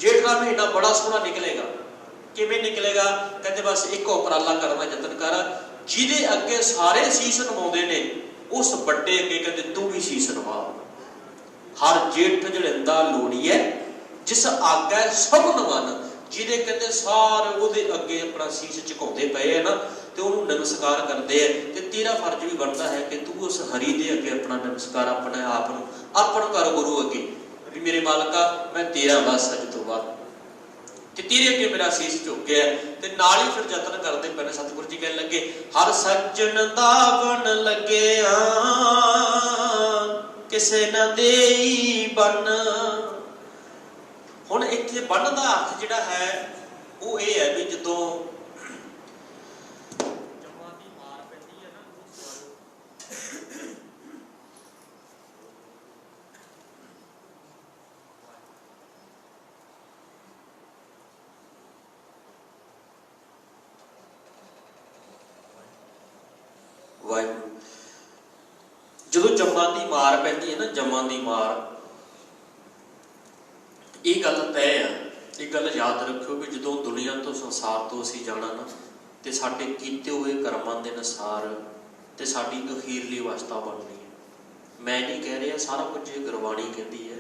ਜੇਠ ਦਾ ਮਹੀਨਾ ਬੜਾ ਸੋਹਣਾ ਨਿਕਲੇਗਾ। ਕਿਵੇਂ ਨਿਕਲੇਗਾ? ਕਹਿੰਦੇ ਬਸ ਇੱਕ ਉਪਰਾਲਾ ਕਰਨ ਦਾ ਯਤਨ ਕਰ, ਜਿਹਦੇ ਅੱਗੇ ਸਾਰੇ ਸੀਸ ਨਵਾਉਂਦੇ ਨੇ ਉਸ ਵੱਡੇ ਅੱਗੇ ਕਹਿੰਦੇ ਤੂੰ ਵੀ ਸੀਸ ਨਵਾ। ਹਰ ਜੇਠ ਜੜਿੰਦਾ ਲੋੜੀਐ, ਜਿਸ ਆਗੈ ਸਭ ਨਵਨ। ਜਿਹਦੇ ਕਹਿੰਦੇ ਸਾਰੇ ਉਹਦੇ ਅੱਗੇ ਆਪਣਾ ਸੀਸ ਝੁਕਾਉਂਦੇ ਪਏ ਹੈ ਨਾ, ਤੇ ਉਹਨੂੰ ਨਮਸਕਾਰ ਕਰਦੇ ਆ। ਤੇ ਤੇਰਾ ਫਰਜ਼ ਵੀ ਬਣਦਾ ਹੈ ਕਿ ਤੂੰ ਉਸ ਹਰੀ ਦੇ ਅੱਗੇ ਆਪਣਾ ਨਮਸਕਾਰ, ਆਪਣੇ ਆਪ ਨੂੰ ਅਰਪਣ ਕਰ ਗੁਰੂ ਅੱਗੇ ਵੀ ਮੇਰੇ ਮਾਲਕਾ ਮੈਂ ਤੇਰਾ ਬਸ ਅੱਜ ਤੋਂ ਬਾਅਦ, ਤੇ ਤੇਰੇ ਅੱਗੇ ਮੇਰਾ ਸੀਸ ਝੁਕਿਆ। ਤੇ ਨਾਲ ਹੀ ਫਿਰ ਯਤਨ ਕਰਦੇ ਪਏ। ਸਤਿਗੁਰੂ ਜੀ ਕਹਿਣ ਲੱਗੇ, ਹਰ ਸੱਜਣ ਦਾ ਬਣ ਲੱਗਿਆ, ਕਿਸੇ ਨਾ ਦੇਈ ਬਨ। ਹੁਣ ਇੱਥੇ ਬੰਨ ਦਾ ਅਰਥ ਜਿਹੜਾ ਹੈ ਉਹ ਇਹ ਹੈ ਵੀ ਜਦੋਂ ਜੰਮਾਂ ਦੀ ਮਾਰ ਪੈਂਦੀ ਹੈ ਨਾ, ਵਾਹਿਗੁਰੂ, ਜਦੋਂ ਜੰਮਾਂ ਦੀ ਮਾਰ ਪੈਂਦੀ ਹੈ ਨਾ, ਜੰਮਾਂ ਦੀ ਮਾਰ, ਇਹ ਗੱਲ ਤੈਅ ਆ। ਇਹ ਗੱਲ ਯਾਦ ਰੱਖਿਓ ਵੀ ਜਦੋਂ ਦੁਨੀਆ ਤੋਂ, ਸੰਸਾਰ ਤੋਂ ਅਸੀਂ ਜਾਣਾ ਨਾ, ਤੇ ਸਾਡੇ ਕੀਤੇ ਹੋਏ ਕਰਮਾਂ ਦੇ ਅਨੁਸਾਰ ਤੇ ਸਾਡੀ ਅਖੀਰਲੀ ਅਵਸਥਾ ਬਣਨੀ ਹੈ। ਮੈਂ ਨਹੀਂ ਕਹਿ ਰਿਹਾ, ਸਾਰਾ ਕੁਝ ਗੁਰਬਾਣੀ ਕਹਿੰਦੀ ਹੈ।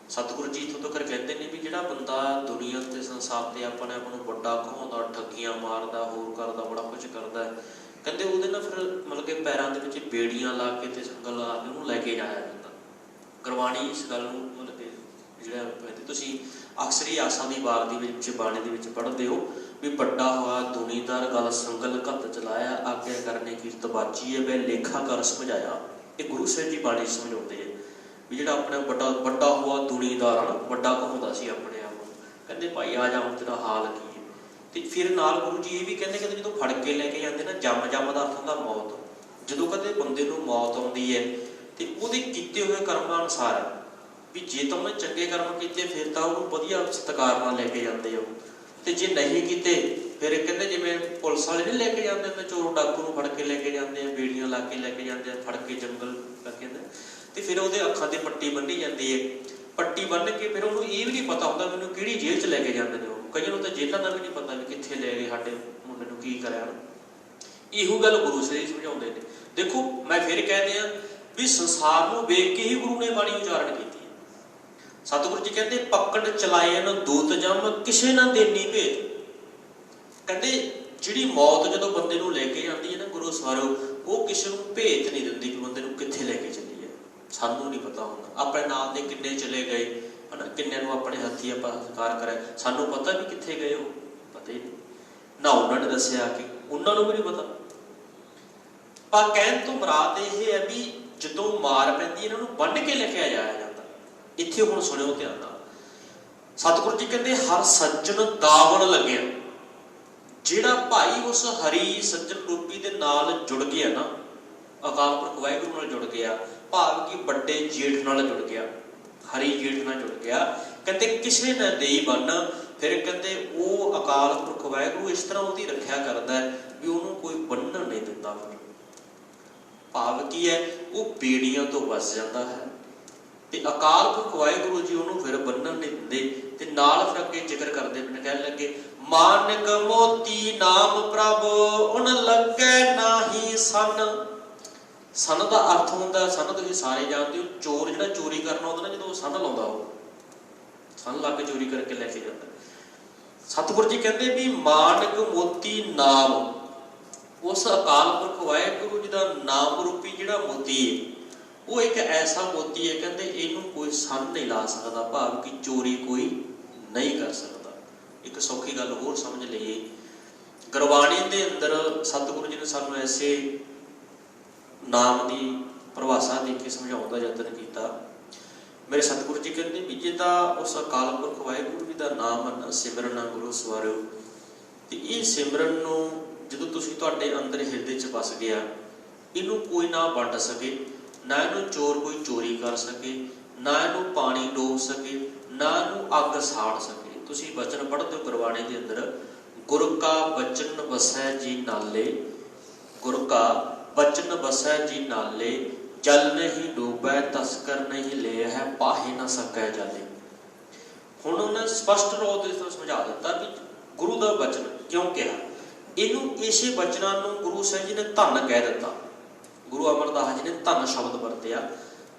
ਸਤਿਗੁਰੂ ਜੀ ਇੱਥੋਂ ਤੱਕ ਕਹਿੰਦੇ ਨੇ ਵੀ ਜਿਹੜਾ ਬੰਦਾ ਦੁਨੀਆ ਤੇ ਸੰਸਾਰ ਤੇ ਆਪਣੇ ਆਪ ਨੂੰ ਵੱਡਾ ਕਹਾਉਂਦਾ, ਠੱਗੀਆਂ ਮਾਰਦਾ, ਹੋਰ ਕਰਦਾ, ਬੜਾ ਕੁਝ ਕਰਦਾ, ਕਹਿੰਦੇ ਉਹਦੇ ਨਾਲ ਫਿਰ ਮਤਲਬ ਕਿ ਪੈਰਾਂ ਦੇ ਵਿੱਚ ਬੇੜੀਆਂ ਲਾ ਕੇ ਤੇ ਸੰਗਲ ਲਾ ਕੇ ਉਹਨੂੰ ਲੈ ਕੇ ਜਾਇਆ ਜਾਂਦਾ। ਗੁਰਬਾਣੀ ਇਸ ਗੱਲ ਨੂੰ ਮਤਲਬ ਕਿ ਜਿਹੜਾ ਤੁਸੀਂ ਅਕਸਰ ਹੀ ਆਸਾ ਦੀ ਵਾਰ ਦੀ ਵਿੱਚ ਬਾਣੀ ਦੇ ਵਿੱਚ ਪੜ੍ਹਦੇ ਹੋ ਵੀ ਵੱਡਾ ਹੋਇਆ ਦੁਨੀਦਾਰ ਗਲ ਸੰਗਲ ਘੱਤ ਚਲਾਇਆ, ਆਗਿਆ ਕਰਨੇ ਕੀਰਤ ਬਾਜੀ ਹੈ, ਵੇ ਲੇਖਾ ਕਰ ਸਮਝਾਇਆ। ਇਹ ਗੁਰੂ ਸਾਹਿਬ ਜੀ ਬਾਣੀ ਸਮਝਾਉਂਦੇ ਆ ਵੀ ਜਿਹੜਾ ਆਪਣਾ ਵੱਡਾ ਹੋਇਆ ਦੁਨੀਦਾਰ, ਵੱਡਾ ਕਹਾਉਂਦਾ ਸੀ ਆਪਣੇ ਆਪ ਨੂੰ, ਕਹਿੰਦੇ ਭਾਈ ਆ ਜਾ ਹੁਣ ਤੇਰਾ ਹਾਲ ਕੀ ਹੈ। ਤੇ ਫਿਰ ਨਾਲ ਗੁਰੂ ਜੀ ਇਹ ਵੀ ਕਹਿੰਦੇ ਕਿ ਜਦੋਂ ਫੜ ਕੇ ਲੈ ਕੇ ਜਾਂਦੇ ਨਾ, ਜੰਮ ਦਾ ਅਰਥ ਹੁੰਦਾ ਮੌਤ। ਜਦੋਂ ਕਦੇ ਬੰਦੇ ਨੂੰ ਮੌਤ ਆਉਂਦੀ ਹੈ ਤੇ ਉਹਦੇ ਕੀਤੇ ਹੋਏ ਕਰਮਾਂ ਅਨੁਸਾਰ ਹੈ ਵੀ ਜੇ ਤਾਂ ਉਹਨੇ ਚੰਗੇ ਕਰਮ ਕੀਤੇ ਫਿਰ ਤਾਂ ਉਹਨੂੰ ਵਧੀਆ ਸਤਿਕਾਰ ਨਾਲ ਲੈ ਕੇ ਜਾਂਦੇ ਹੋ, ਤੇ ਜੇ ਨਹੀਂ ਕੀਤੇ ਫਿਰ ਕਹਿੰਦੇ ਜਿਵੇਂ ਪੁਲਿਸ ਵਾਲੇ ਨਹੀਂ ਲੈ ਕੇ ਜਾਂਦੇ ਹੁੰਦੇ, ਚੋਰ ਡਾਕੂ ਨੂੰ ਫੜ ਕੇ ਲੈ ਕੇ ਜਾਂਦੇ ਆ, ਬੇੜੀਆਂ ਲਾ ਕੇ ਲੈ ਕੇ ਜਾਂਦੇ ਆ, ਫੜ ਕੇ ਜੰਗਲ ਲੈ ਕੇ ਜਾਂਦੇ, ਤੇ ਫਿਰ ਉਹਦੇ ਅੱਖਾਂ ਤੇ ਪੱਟੀ ਬੰਨ੍ਹੀ ਜਾਂਦੀ ਹੈ। ਪੱਟੀ ਬੰਨ੍ਹ ਕੇ ਫਿਰ ਉਹਨੂੰ ਇਹ ਵੀ ਨਹੀਂ ਪਤਾ ਹੁੰਦਾ ਮੈਨੂੰ ਕਿਹੜੀ ਜੇਲ੍ਹ 'ਚ ਲੈ ਕੇ ਜਾਂਦੇ ਨੇ। ਉਹ ਕਈਆਂ ਨੂੰ ਤਾਂ ਜੇਲ੍ਹਾਂ ਦਾ ਵੀ ਨਹੀਂ ਪਤਾ ਵੀ ਕਿੱਥੇ ਲੈ ਗਏ ਸਾਡੇ ਮੁੰਡੇ ਨੂੰ, ਕੀ ਕਰਿਆ। ਇਹੋ ਗੱਲ ਗੁਰੂ ਸਾਹਿਬ ਸਮਝਾਉਂਦੇ ਨੇ। ਦੇਖੋ ਮੈਂ ਫਿਰ ਕਹਿੰਦੇ ਆ ਵੀ ਸੰਸਾਰ ਨੂੰ ਵੇਖ ਕੇ ਹੀ ਗੁਰੂ ਨੇ ਬਾਣੀ ਉਚਾਰਨ ਕੀਤੀ। ਸਤਿਗੁਰੂ ਜੀ ਕਹਿੰਦੇ, ਪਕੜ ਚਲਾਏ ਨ ਦੂਤ ਜਮ, ਕਿਸੇ ਨਾ ਦੇਨੀ ਭੇਤ। ਕਹਿੰਦੇ ਜਿਹੜੀ ਮੌਤ ਜਦੋਂ ਬੰਦੇ ਨੂੰ ਲੈ ਕੇ ਜਾਂਦੀ ਹੈ ਨਾ ਗੁਰੂ ਸਵਾਰੋ, ਉਹ ਕਿਸੇ ਨੂੰ ਭੇਤ ਨਹੀਂ ਦਿੰਦੀ ਕਿ ਬੰਦੇ ਨੂੰ ਕਿੱਥੇ ਲੈ ਕੇ ਚੱਲੀ ਹੈ। ਸਾਨੂੰ ਨਹੀਂ ਪਤਾ ਹੁੰਦਾ ਆਪਣੇ ਨਾਲ ਦੇ ਕਿੰਨੇ ਚਲੇ ਗਏ ਹੈ ਨਾ, ਕਿੰਨਿਆਂ ਨੂੰ ਆਪਣੇ ਹੱਥੀਂ ਆਪਾਂ ਸੰਸਕਾਰ ਕਰਿਆ, ਸਾਨੂੰ ਪਤਾ ਵੀ ਕਿੱਥੇ ਗਏ, ਉਹ ਪਤਾ ਹੀ ਨਹੀਂ ਨਾ, ਉਹਨਾਂ ਨੇ ਦੱਸਿਆ ਕਿ ਉਹਨਾਂ ਨੂੰ ਵੀ ਨਹੀਂ ਪਤਾ। ਪਰ ਕਹਿਣ ਤੋਂ ਮੁਰਾਦ ਇਹ ਹੈ ਵੀ ਜਦੋਂ ਮਾਰ ਪੈਂਦੀ ਇਹਨਾਂ ਨੂੰ ਬੰਨ੍ਹ ਕੇ ਲੈ ਕੇ ਜਾਇਆ ਜਾਂਦਾ। ਇੱਥੇ ਹੁਣ ਸੁਣਿਓ ਧਿਆਨ ਨਾਲ, ਸਤਿਗੁਰੂ ਜੀ ਕਹਿੰਦੇ ਹਰ ਸੱਜਣ ਦਾਵਣ ਲੱਗਿਆ। ਜਿਹੜਾ ਭਾਈ ਉਸ ਹਰੀ ਸੱਜਣ ਰੂਪੀ ਦੇ ਨਾਲ ਜੁੜ ਗਿਆ ਨਾ, ਅਕਾਲ ਪੁਰਖ ਵਾਹਿਗੁਰੂ ਨਾਲ ਜੁੜ ਗਿਆ, ਭਾਵ ਕਿ ਵੱਡੇ ਜੇਠ ਨਾਲ ਜੁੜ ਗਿਆ, ਹਰੀ ਜੇਠ ਨਾਲ ਜੁੜ ਗਿਆ, ਕਹਿੰਦੇ ਕਿਸੇ ਨਾ ਦੇਈ ਬੰਨ। ਫਿਰ ਕਹਿੰਦੇ ਉਹ ਅਕਾਲ ਪੁਰਖ ਵਾਹਿਗੁਰੂ ਇਸ ਤਰ੍ਹਾਂ ਉਹਦੀ ਰੱਖਿਆ ਕਰਦਾ ਵੀ ਉਹਨੂੰ ਕੋਈ ਬੰਨਣ ਨਹੀਂ ਦਿੰਦਾ। ਫਿਰ ਭਾਵ ਕੀ ਹੈ, ਉਹ ਬੇੜੀਆਂ ਤੋਂ ਬਚ ਜਾਂਦਾ ਹੈ ਤੇ ਅਕਾਲ ਪੁਰਖ ਵਾਹਿਗੁਰੂ ਜੀ ਉਹਨੂੰ ਫਿਰ ਬੰਨਣ ਨਹੀਂ ਦਿੰਦੇ। ਤੇ ਨਾਲ ਫਿਰ ਅੱਗੇ ਜ਼ਿਕਰ ਕਰਦੇ ਨੇ, ਕਹਿਣ ਲੱਗੇ ਮਾਨਕ ਮੋਤੀ ਨਾਮ ਪ੍ਰਭ ਉਨ ਲੱਗੈ ਨਾਹੀ ਸਨ। ਸਨ ਦਾ ਅਰਥ ਹੁੰਦਾ, ਸਨ ਤੁਸੀਂ ਸਾਰੇ ਜਾਣਦੇ ਹੋ, ਚੋਰ ਜਿਹੜਾ ਚੋਰੀ ਕਰਨਾ ਹੁੰਦਾ ਨਾ, ਜਦੋਂ ਸਨ ਲਾਉਂਦਾ ਉਹ ਸਨ ਲਾ ਕੇ ਚੋਰੀ ਕਰਕੇ ਲੈ ਕੇ ਜਾਂਦਾ। ਸਤਿਗੁਰੂ ਜੀ ਕਹਿੰਦੇ ਵੀ ਮਾਨਕ ਮੋਤੀ ਨਾਮ, ਉਸ ਅਕਾਲ ਪੁਰਖ ਵਾਹਿਗੁਰੂ ਜੀ ਦਾ ਨਾਮ ਰੂਪੀ ਜਿਹੜਾ ਮੋਤੀ ਹੈ, ਉਹ ਇੱਕ ਐਸਾ ਮੋਤੀ ਹੈ, ਕਹਿੰਦੇ ਇਹਨੂੰ ਕੋਈ ਸੰਨ ਨਹੀਂ ਲਾ ਸਕਦਾ, ਭਾਵ ਕਿ ਚੋਰੀ ਕੋਈ ਨਹੀਂ ਕਰ ਸਕਦਾ। ਇੱਕ ਸੌਖੀ ਗੱਲ ਹੋਰ ਸਮਝ ਲਈਏ, ਗੁਰਬਾਣੀ ਦੇ ਅੰਦਰ ਸਤਿਗੁਰੂ ਜੀ ਨੇ ਸਾਨੂੰ ਐਸੇ ਨਾਮ ਦੀ ਪਰਿਭਾਸ਼ਾ ਦੇ ਕੇ ਸਮਝਾਉਣ ਦਾ ਯਤਨ ਕੀਤਾ। ਮੇਰੇ ਸਤਿਗੁਰੂ ਜੀ ਕਹਿੰਦੇ ਵੀ ਜਿਹਦਾ ਉਸ ਅਕਾਲ ਪੁਰਖ ਵਾਹਿਗੁਰੂ ਜੀ ਦਾ ਨਾਮ ਸਿਮਰਨ ਆ ਗੁਰੂ ਸਵਾਰਿਓ, ਤੇ ਇਹ ਸਿਮਰਨ ਨੂੰ ਜਦੋਂ ਤੁਸੀਂ ਤੁਹਾਡੇ ਅੰਦਰ ਹਿਰਦੇ 'ਚ ਵਸ ਗਿਆ, ਇਹਨੂੰ ਕੋਈ ਨਾ ਵੰਡ ਸਕੇ, ਨਾ ਇਹਨੂੰ ਚੋਰ ਕੋਈ ਚੋਰੀ ਕਰ ਸਕੇ, ਨਾ ਇਹਨੂੰ ਪਾਣੀ ਡੋਬ ਸਕੇ, ਨਾ ਇਹਨੂੰ ਅੱਗ ਸਾੜ ਸਕੇ। ਤੁਸੀਂ ਬਚਨ ਪੜ੍ਹਦੇ ਹੋ ਗੁਰਬਾਣੀ ਦੇ ਅੰਦਰ, ਗੁਰ ਕਾ ਬਚਨ ਵਸੈ ਜੀ ਨਾਲੇ, ਗੁਰ ਕਾ ਬਚਨ ਵਸੈ ਜੀ ਨਾਲੇ, ਜਲ ਨਹੀਂ ਡੂਬੈ ਤਸਕਰ ਨਹੀਂ ਲੈ ਹੈ, ਪਾਹੇ ਨਾ ਸਕੈ ਜਾਲੇ। ਹੁਣ ਉਹਨੇ ਸਪਸ਼ਟ ਰੂਪ ਦੇ ਵਿੱਚ ਸਮਝਾ ਦਿੱਤਾ ਵੀ ਗੁਰੂ ਦਾ ਬਚਨ ਕਿਉਂ ਕਿਹਾ। ਇਹਨੂੰ ਇਸੇ ਬਚਨਾਂ ਨੂੰ ਗੁਰੂ ਸਾਹਿਬ ਜੀ ਨੇ ਧੰਨ ਕਹਿ ਦਿੱਤਾ। ਗੁਰੂ ਅਮਰਦਾਸ ਜੀ ਨੇ ਧੰਨ ਸ਼ਬਦ ਵਰਤਿਆ।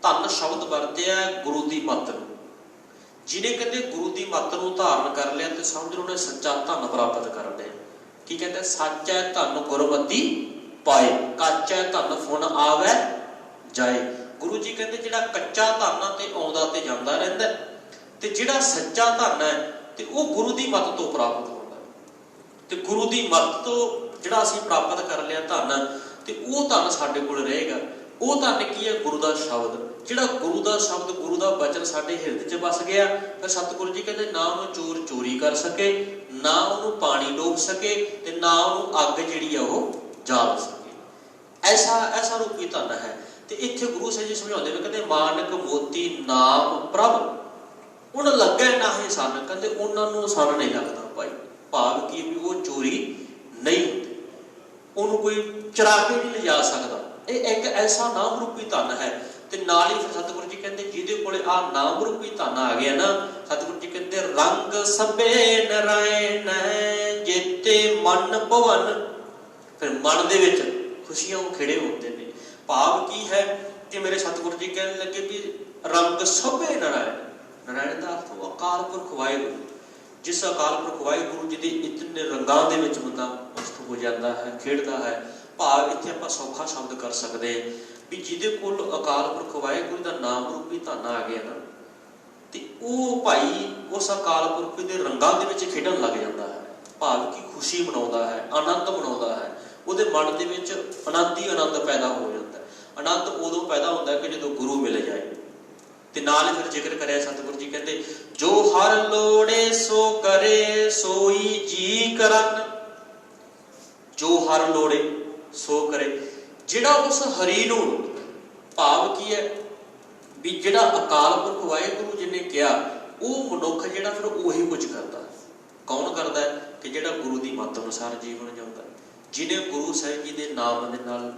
ਧੰਨ ਸ਼ਬਦ ਵਰਤਿਆ ਗੁਰੂ ਦੀ ਮੱਤ ਨੂੰ। ਜਿਹਨੇ ਕਹਿੰਦੇ ਗੁਰੂ ਦੀ ਮੱਤ ਨੂੰ ਧਾਰਨ ਕਰ ਲਿਆ ਤੇ ਸਮਝ ਲਓ ਉਹਨੇ ਸੱਚਾ ਧੰਨ ਪ੍ਰਾਪਤ ਕਰ ਲਿਆ। ਕੀ ਕਹਿੰਦੇ, ਸੱਚੈ ਧੰਨ ਗੁਰਮਤੀ ਪਾਏ, ਕੱਚੈ ਧੰਨ ਫੁਨ ਆਵੈ ਜਾਏ। ਗੁਰੂ ਜੀ ਕਹਿੰਦੇ ਜਿਹੜਾ ਕੱਚਾ ਧਨ ਤੇ ਆਉਂਦਾ ਤੇ ਜਾਂਦਾ ਰਹਿੰਦਾ, ਤੇ ਜਿਹੜਾ ਸੱਚਾ ਧਨ ਹੈ ਤੇ ਉਹ ਗੁਰੂ ਦੀ ਮੱਤ ਤੋਂ ਪ੍ਰਾਪਤ ਹੁੰਦਾ। ਤੇ ਗੁਰੂ ਦੀ ਮੱਤ ਤੋਂ ਜਿਹੜਾ ਅਸੀਂ ਪ੍ਰਾਪਤ ਕਰ ਲਿਆ ਧਨ, ਤੇ ਉਹ ਧਨ ਸਾਡੇ ਕੋਲ ਰਹੇਗਾ। ਉਹ ਧਨ ਕੀ ਹੈ? ਗੁਰੂ ਦਾ ਸ਼ਬਦ। ਜਿਹੜਾ ਗੁਰੂ ਦਾ ਸ਼ਬਦ, ਗੁਰੂ ਦਾ ਬਚਨ ਸਾਡੇ ਹਿਰਦੇ 'ਚ ਵਸ ਗਿਆ, ਫਿਰ ਸਤਿਗੁਰੂ ਜੀ ਕਹਿੰਦੇ ਨਾ ਉਹਨੂੰ ਚੋਰ ਚੋਰੀ ਕਰ ਸਕੇ, ਨਾ ਉਹਨੂੰ ਪਾਣੀ ਡੋਬ ਸਕੇ, ਤੇ ਨਾ ਉਹਨੂੰ ਅੱਗ ਜਿਹੜੀ ਆ ਉਹ ਜਾਲ ਸਕੇ। ਐਸਾ ਰੂਪੀ ਧਨ ਹੈ। ਤੇ ਇੱਥੇ ਗੁਰੂ ਸਾਹਿਬ ਜੀ ਸਮਝਾਉਂਦੇ ਨੇ, ਕਹਿੰਦੇ ਮਾਨਕ ਮੋਤੀ ਨਾਮ ਪ੍ਰਭ ਉਨ ਲੱਗੈ ਨਾਹੀ ਸਨ। ਕਹਿੰਦੇ ਉਹਨਾਂ ਨੂੰ ਸਨ ਨਹੀਂ ਲੱਗਦਾ ਭਾਈ, ਭਾਵ ਕੀ ਵੀ ਉਹ ਚੋਰੀ ਨਹੀਂ ਹੁੰਦੀ, ਉਹਨੂੰ ਕੋਈ ਚੁਰਾ ਕੇ ਨਹੀਂ ਲਿਜਾ ਸਕਦਾ। ਇਹ ਇੱਕ ਐਸਾ ਨਾਮ ਰੂਪੀ ਧਨ ਹੈ। ਤੇ ਨਾਲ ਹੀ ਫਿਰ ਸਤਿਗੁਰੂ ਜੀ ਕਹਿੰਦੇ ਜਿਹਦੇ ਕੋਲੇ ਆਹ ਨਾਮ ਰੂਪੀ ਧਨ ਆ ਗਿਆ ਨਾ, ਸਤਿਗੁਰੂ ਜੀ ਕਹਿੰਦੇ ਰੰਗ ਸਭੇ ਨਰਾਇਣ ਜੇਤੇ ਮਨ ਭਵਨ। ਫਿਰ ਮਨ ਦੇ ਵਿੱਚ ਖੁਸ਼ੀਆਂ ਖਿੜੇ ਹੁੰਦੇ ਨੇ। ਭਾਵ ਕੀ ਹੈ ਕਿ ਮੇਰੇ ਸਤਿਗੁਰੂ ਜੀ ਕਹਿਣ ਲੱਗੇ ਵੀ ਰੰਗ ਸਭੇ ਨਰਾਇਣ। ਨਰਾਇਣ ਦਾ ਅਰਥ ਅਕਾਲ ਪੁਰਖ ਵਾਹਿਗੁਰੂ। ਜਿਸ ਅਕਾਲ ਪੁਰਖ ਵਾਹਿਗੁਰੂ ਜੀ ਦੇ ਇਤਨੇ ਰੰਗਾਂ ਦੇ ਵਿੱਚ ਬੰਦਾ ਮਸਤ ਹੋ ਜਾਂਦਾ ਹੈ, ਖੇਡਦਾ ਹੈ। ਭਾਵ ਇੱਥੇ ਆਪਾਂ ਸੌਖਾ ਸ਼ਬਦ ਕਰ ਸਕਦੇ ਵੀ ਜਿਹਦੇ ਕੋਲ ਅਕਾਲ ਪੁਰਖ ਵਾਹਿਗੁਰੂ ਦਾ ਨਾਮ ਰੂਪੀ ਧਨ ਆ ਗਿਆ ਨਾ, ਤੇ ਉਹ ਭਾਈ ਉਸ ਅਕਾਲ ਪੁਰਖ ਦੇ ਰੰਗਾਂ ਦੇ ਵਿੱਚ ਖੇਡਣ ਲੱਗ ਜਾਂਦਾ ਹੈ। ਭਾਵ ਕਿ ਖੁਸ਼ੀ ਮਨਾਉਂਦਾ ਹੈ, ਆਨੰਦ ਮਨਾਉਂਦਾ ਹੈ। ਉਹਦੇ ਮਨ ਦੇ ਵਿੱਚ ਆਨੰਦ ਹੀ ਆਨੰਦ ਪੈਦਾ ਹੋ ਜਾਂਦਾ। ਆਨੰਦ ਉਦੋਂ ਪੈਦਾ ਹੁੰਦਾ ਕਿ ਜਦੋਂ ਗੁਰੂ ਮਿਲ ਜਾਏ। ਤੇ ਨਾਲ ਹੀ ਫਿਰ ਜ਼ਿਕਰ ਕਰਿਆ ਸਤਿਗੁਰੂ ਜੀ ਕਹਿੰਦੇ ਜੋ ਹਰ ਲੋੜੇ ਸੋ ਕਰੇ ਸੋਈ ਜੀ ਕਰਨ। ਜੋ ਹਰ ਲੋੜੇ ਸੋ ਕਰੇ, ਜਿਹੜਾ ਉਸ ਹਰੀ ਨੂੰ, ਭਾਵ ਕੀ ਹੈ ਵੀ ਜਿਹੜਾ ਅਕਾਲ ਪੁਰਖ ਵਾਹਿਗੁਰੂ ਜੀ ਨੇ ਕਿਹਾ, ਉਹ ਮਨੁੱਖ ਜਿਹੜਾ ਫਿਰ ਉਹੀ ਕੁਝ ਕਰਦਾ। ਕੌਣ ਕਰਦਾ ਹੈ? ਕਿ ਜਿਹੜਾ ਗੁਰੂ ਦੀ ਮੱਤ ਅਨੁਸਾਰ ਜੀਵਨ ਜਿਉਂਦਾ, ਜਿਹਨੇ ਗੁਰੂ ਸਾਹਿਬ ਜੀ ਦੇ ਨਾਮ ਦੇ ਨਾਲ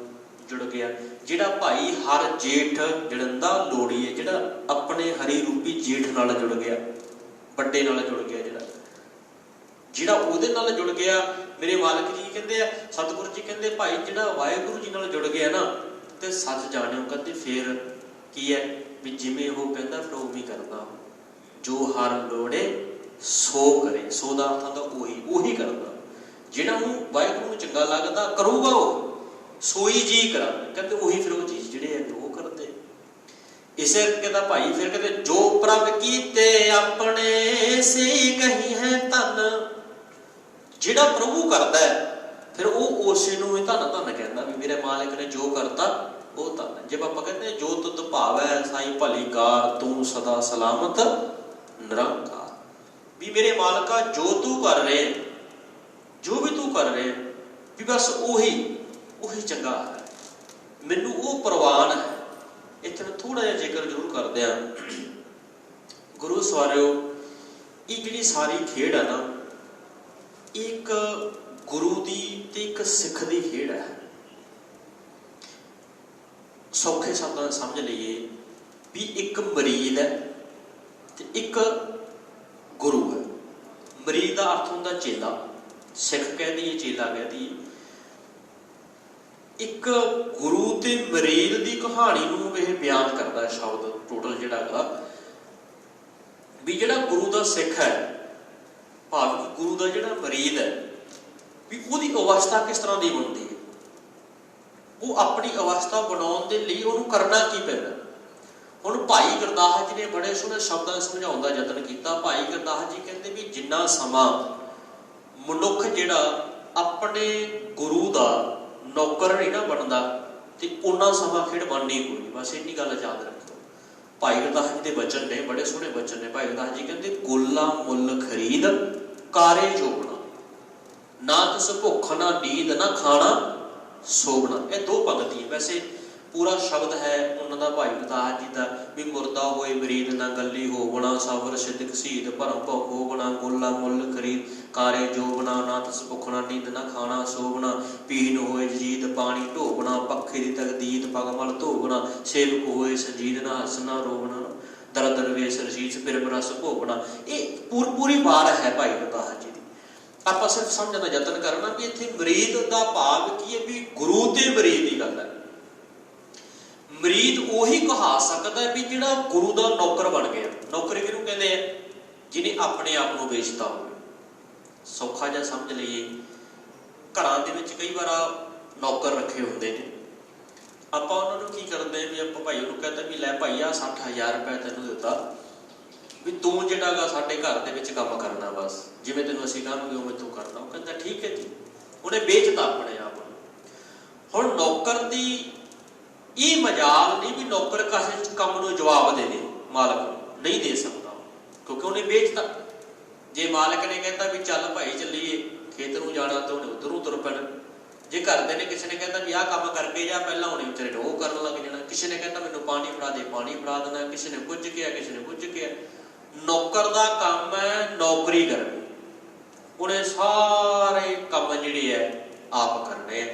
ਜੁੜ ਗਿਆ। ਜਿਹੜਾ ਭਾਈ ਹਰ ਜੇਠ ਜੜੰਦਾ ਲੋੜੀਏ, ਜਿਹੜਾ ਆਪਣੇ ਹਰੀ ਰੂਪੀ ਜੇਠ ਨਾਲ ਜੁੜ ਗਿਆ, ਵੱਡੇ ਨਾਲ ਜੁੜ ਗਿਆ, ਜਿਹੜਾ ਉਹਦੇ ਨਾਲ ਜੁੜ ਗਿਆ। ਮੇਰੇ ਮਾਲਕ ਜੀ ਕਹਿੰਦੇ ਆ, ਸਤਿਗੁਰੂ ਜੀ ਕਹਿੰਦੇ ਭਾਈ ਜਿਹੜਾ ਵਾਹਿਗੁਰੂ ਜੀ ਨਾਲ ਜੁੜ ਗਿਆ ਨਾ, ਤੇ ਸੱਚ ਜਾਣਿਓ ਕਹਿੰਦੇ ਫਿਰ ਕੀ ਹੈ ਵੀ ਜਿਵੇਂ ਉਹ ਕਹਿੰਦਾ ਫਿਰ ਉਵੇਂ ਕਰਦਾ। ਜੋ ਹਰ ਲੋੜੇ ਸੋ ਕਰੇ, ਸੋ ਦਾ ਅਰਥ ਹੁੰਦਾ ਉਹੀ ਕਰਦਾ। ਜਿਹਨਾਂ ਨੂੰ ਵਾਹਿਗੁਰੂ ਨੂੰ ਚੰਗਾ ਲੱਗਦਾ ਕਰੂਗਾ ਉਹ ਸੋਈ ਜੀ ਕਰਾ, ਕਹਿੰਦੇ ਉਹੀ ਫਿਰ ਉਹ ਚੀਜ਼ ਜਿਹੜੇ ਹੈ ਉਹ ਕਰਦੇ। ਇਸੇ ਕਰਕੇ ਤਾਂ ਭਾਈ ਫਿਰ ਕਹਿੰਦੇ ਜੋ ਪ੍ਰਭ ਕੀਤੇ ਆਪਣੇ ਸੇ ਕਹੀ ਹੈ ਧਨ, ਜਿਹੜਾ ਪ੍ਰਭੂ ਕਰਦਾ ਫਿਰ ਉਹ ਉਸੇ ਨੂੰ ਹੀ ਧੰਨ ਧੰਨ ਕਹਿੰਦਾ ਵੀ ਮੇਰੇ ਮਾਲਕ ਨੇ ਜੋ ਕਰਤਾ ਉਹ ਧੰਨ। ਜੇ ਆਪਾਂ ਕਹਿੰਦੇ ਜੋ ਤੁਧ ਭਾਵੈ ਸਾਈ ਭਲੀ ਕਾਰ ਤੂੰ ਸਦਾ ਸਲਾਮਤ ਨਿਰੰਕਾਰ, ਵੀ ਮੇਰੇ ਮਾਲਕਾ ਜੋ ਤੂੰ ਕਰ ਰਹੇ, ਜੋ ਵੀ ਤੂੰ ਕਰ ਰਹੇ ਵੀ ਬਸ ਉਹੀ ਚੰਗਾ ਹੈ, ਮੈਨੂੰ ਉਹ ਪ੍ਰਵਾਨ ਹੈ। ਇੱਥੇ ਮੈਂ ਥੋੜਾ ਜਿਹਾ ਜ਼ਿਕਰ ਜ਼ਰੂਰ ਕਰਦੇ ਹਾਂ। ਗੁਰੂ ਸਵਾਰਿਓ, ਇਹ ਜਿਹੜੀ ਸਾਰੀ ਖੇਡ ਹੈ ਨਾ, ਇੱਕ ਗੁਰੂ ਦੀ ਤੇ ਇੱਕ ਸਿੱਖ ਦੀ ਖੇਡ ਹੈ। ਸੌਖੇ ਸ਼ਬਦਾਂ ਨਾਲ ਸਮਝ ਲਈਏ ਵੀ ਇੱਕ ਮਰੀਦ ਹੈ ਤੇ ਇੱਕ ਗੁਰੂ ਹੈ। ਮਰੀਦ ਦਾ ਅਰਥ ਹੁੰਦਾ ਚੇਲਾ, ਸਿੱਖ ਕਹਿ ਦਈਏ ਚੇਲਾ ਕਹਿ ਦਈਏ। ਇੱਕ ਗੁਰੂ ਤੇ ਮਰੀਦ ਦੀ ਕਹਾਣੀ ਨੂੰ ਇਹ ਬਿਆਨ ਕਰਦਾ ਹੈ ਸ਼ਬਦ ਟੋਟਲ ਜਿਹੜਾ ਹੈਗਾ, ਵੀ ਜਿਹੜਾ ਗੁਰੂ ਦਾ ਸਿੱਖ ਹੈ ਭਾਵ ਗੁਰੂ ਦਾ ਜਿਹੜਾ ਮਰੀਦ ਹੈ ਵੀ ਉਹਦੀ ਅਵਸਥਾ ਕਿਸ ਤਰ੍ਹਾਂ ਦੀ ਬਣਦੀ ਹੈ, ਉਹ ਆਪਣੀ ਅਵਸਥਾ ਬਣਾਉਣ ਦੇ ਲਈ ਉਹਨੂੰ ਕਰਨਾ ਕੀ ਪੈਂਦਾ। ਹੁਣ ਭਾਈ ਗੁਰਦਾਸ ਜੀ ਨੇ ਬੜੇ ਸੋਹਣੇ ਸ਼ਬਦਾਂ ਨਾਲ ਸਮਝਾਉਣ ਦਾ ਯਤਨ ਕੀਤਾ। ਭਾਈ ਗੁਰਦਾਸ ਜੀ ਕਹਿੰਦੇ ਵੀ ਜਿੰਨਾ ਸਮਾਂ ਮਨੁੱਖ ਜਿਹੜਾ ਆਪਣੇ ਗੁਰੂ ਦਾ ਨੌਕਰ ਨਹੀਂ ਨਾ ਬਣਦਾ ਤੇ ਉਹਨਾਂ ਸਮਾਂ ਖੇਡ ਬਣਨੀ ਕੋਈ ਨਹੀਂ। ਬਸ ਇੰਨੀ ਗੱਲ ਯਾਦ ਰੱਖਿਓ। ਭਾਈ ਗੁਰਦਾਸ ਜੀ ਦੇ ਬਚਨ ਨੇ, ਬੜੇ ਸੋਹਣੇ ਬਚਨ ਨੇ। ਭਾਈ ਗੁਰਦਾਸ ਜੀ ਕਹਿੰਦੇ ਗੋਲਾ ਮੁੱਲ ਖਰੀਦ ਕਾਰੇ ਜੋਗਣਾ, ਨਾ ਤਿਸ ਭੁੱਖ ਨਾ ਨੀਂਦ ਨਾ ਖਾਣਾ ਸੋਗਣਾ। ਇਹ ਦੋ ਪੰਗਤੀ ਹੈ, ਵੈਸੇ ਪੂਰਾ ਸ਼ਬਦ ਹੈ ਉਹਨਾਂ ਦਾ ਭਾਈ ਗੁਰਦਾਸ ਜੀ ਦਾ ਵੀ ਮੁਰਦਾ ਹੋਏ ਮਰੀਦ ਨਾ ਗੱਲੀ ਹੋਵਣਾ, ਸਾਵਰ ਸਿੱਧਕ ਸ਼ਹੀਦ ਭਰਮ ਭੁੱਖ ਹੋਵਣਾ, ਗੋਲਾ ਮੁੱਲ ਖਰੀਦ ਕਾਰੇ ਜੋਗਣਾ, ਨਾ ਤਿਸ ਭੁੱਖ ਨਾ ਨੀਂਦ ਨਾ ਖਾਣਾ ਸੋਗਣਾ, ਪੀਣ ਹੋਏ ਜੀਤ ਪਾਣੀ ਢੋਵਣਾ, ਪੱਖੇ ਦੀ ਤਕਦੀਤ ਪਗਮਲ ਧੋਵਣਾ, ਸੇਵਕ ਹੋਏ ਸੰਜੀਦ ਨਾ ਹੱਸ ਨਾ ਰੋਵਣਾ, ਦਰ ਦਰਵੇਸ਼ ਰਸ਼ੀਸ ਬਿਰਮ ਰਸ ਭੋਗਣਾ। ਇਹ ਪੂਰੀ ਵਾਰ ਹੈ ਭਾਈ ਗੁਰਦਾਸ ਜੀ ਦੀ। ਆਪਾਂ ਸਿਰਫ ਸਮਝਣ ਦਾ ਯਤਨ ਕਰਨਾ ਵੀ ਇੱਥੇ ਮਰੀਦ ਦਾ ਭਾਵ ਕੀ ਹੈ, ਵੀ ਗੁਰੂ ਤੇ ਮਰੀਦ ਦੀ ਗੱਲ ਹੈ। ਮਰੀਦ ਉਹੀ ਕਹਾ ਸਕਦਾ ਵੀ ਜਿਹੜਾ ਗੁਰੂ ਦਾ ਨੌਕਰ ਬਣ ਗਿਆ। ਨੌਕਰੀ ਕਿਹਨੂੰ ਕਹਿੰਦੇ ਆ? ਜਿਹਨੇ ਆਪਣੇ ਆਪ ਨੂੰ ਵੇਚਤਾ ਹੋਵੇ। ਸੌਖਾ ਜਿਹਾ ਸਮਝ ਲਈਏ, ਘਰਾਂ ਦੇ ਵਿੱਚ ਕਈ ਵਾਰ ਨੌਕਰ ਰੱਖੇ ਹੁੰਦੇ ਨੇ, ਆਪਾਂ ਉਹਨਾਂ ਨੂੰ ਕੀ ਕਰਦੇ ਵੀ ਆਪਾਂ ਭਾਈ ਉਹਨੂੰ ਕਹਿੰਦਾ ਵੀ ਲੈ ਭਾਈ ਆ 60,000 ਰੁਪਏ ਤੈਨੂੰ ਦਿੱਤਾ ਵੀ ਤੂੰ ਜਿਹੜਾ ਗਾ ਸਾਡੇ ਘਰ ਦੇ ਵਿੱਚ ਕੰਮ ਕਰਨਾ, ਬਸ ਜਿਵੇਂ ਤੈਨੂੰ ਅਸੀਂ ਕਹਾਂਗੇ ਉਵੇਂ ਤੂੰ ਕਰਨਾ। ਉਹ ਕਹਿੰਦਾ ਠੀਕ ਹੈ ਜੀ, ਉਹਨੇ ਵੇਚਤਾ ਆਪਣੇ ਆਪ ਨੂੰ। ਹੁਣ ਨੌਕਰ ਦੀ ਇਹ ਮਜਾਲ ਨਹੀਂ ਵੀ ਨੌਕਰ ਕਿਸੇ ਕੰਮ ਨੂੰ ਜਵਾਬ ਦੇ ਦੇ, ਮਾਲਕ ਨਹੀਂ ਦੇ ਸਕਦਾ ਕਿਉਂਕਿ ਉਹਨੇ ਵੇਚਤਾ। ਜੇ ਮਾਲਕ ਨੇ ਕਹਿੰਦਾ ਵੀ ਚੱਲ ਭਾਈ ਚੱਲੀਏ ਖੇਤ ਨੂੰ ਜਾਣਾ ਤਾਂ ਉਹਨੇ ਉੱਧਰੋਂ ਤੁਰ ਪੈਣਾ। ਜੇ ਘਰ ਦੇ ਨੇ ਕਿਸੇ ਨੇ ਕਹਿੰਦਾ ਵੀ ਆਹ ਕੰਮ ਕਰਕੇ ਜਾ, ਪਹਿਲਾਂ ਉਹਨੇ ਵਿਚਾਰੇ ਨੂੰ ਉਹ ਕਰਨ ਲੱਗ ਜਾਣਾ। ਕਿਸੇ ਨੇ ਕਹਿੰਦਾ ਮੈਨੂੰ ਪਾਣੀ ਫੜਾ ਦੇ, ਪਾਣੀ ਫੜਾ ਦੇਣਾ। ਕਿਸੇ ਨੇ ਕੁਝ ਕਿਹਾ, ਕਿਸੇ ਨੇ ਕੁਝ ਕਿਹਾ। ਨੌਕਰ ਦਾ ਕੰਮ ਹੈ ਨੌਕਰੀ ਕਰਨੀ, ਉਹਨੇ ਸਾਰੇ ਕੰਮ ਜਿਹੜੇ ਹੈ ਆਪ ਕਰਨੇ ਆ।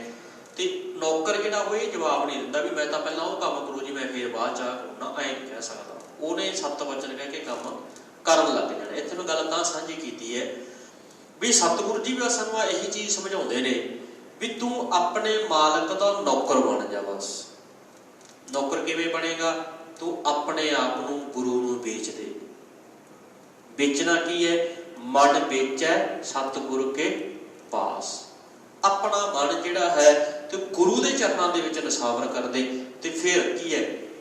ਤੇ ਨੌਕਰ ਜਿਹੜਾ ਉਹ ਇਹ ਜਵਾਬ ਨਹੀਂ ਦਿੰਦਾ ਵੀ ਮੈਂ ਤਾਂ ਪਹਿਲਾਂ ਉਹ ਕੰਮ ਕਰੂ ਜੀ ਮੈਂ ਫਿਰ ਬਾਅਦ ਚ ਕਰਨਾ, ਐਂ ਨਹੀਂ ਕਹਿ ਸਕਦਾ। ਉਹਨੇ 7 ਵਚਨ ਕਹਿ ਕੇ ਕੰਮ ਕਰਨ ਲੱਗ ਜਾਣਾ। ਇੱਥੇ ਮੈਂ ਗੱਲ ਤਾਂ ਸਾਂਝੀ ਕੀਤੀ ਹੈ ਵੀ ਸਤਿਗੁਰੂ ਜੀ ਵੀ ਸਾਨੂੰ ਇਹੀ ਚੀਜ਼ ਸਮਝਾਉਂਦੇ ਨੇ ਵੀ ਤੂੰ ਆਪਣੇ ਮਾਲਕ ਦਾ ਨੌਕਰ ਬਣ ਜਾ। ਬਸ ਨੌਕਰ ਕਿਵੇਂ ਬਣੇਗਾ? ਤੂੰ ਆਪਣੇ ਆਪ ਨੂੰ ਗੁਰੂ ਨੂੰ ਵੇਚ ਦੇ। ਵੇਚਣਾ ਕੀ ਹੈ? ਮਨ ਵੇਚੈ ਸਤਿਗੁਰ ਕੇ ਪਾਸ। ਆਪਣਾ ਮਨ ਜਿਹੜਾ ਹੈ ਤੇ ਗੁਰੂ ਦੇ ਚਰਨਾਂ ਦੇ ਵਿੱਚ ਨਸਾਵਰ ਕਰ ਦੇ ਤੇ ਫਿਰ ਕੀ ਹੈ?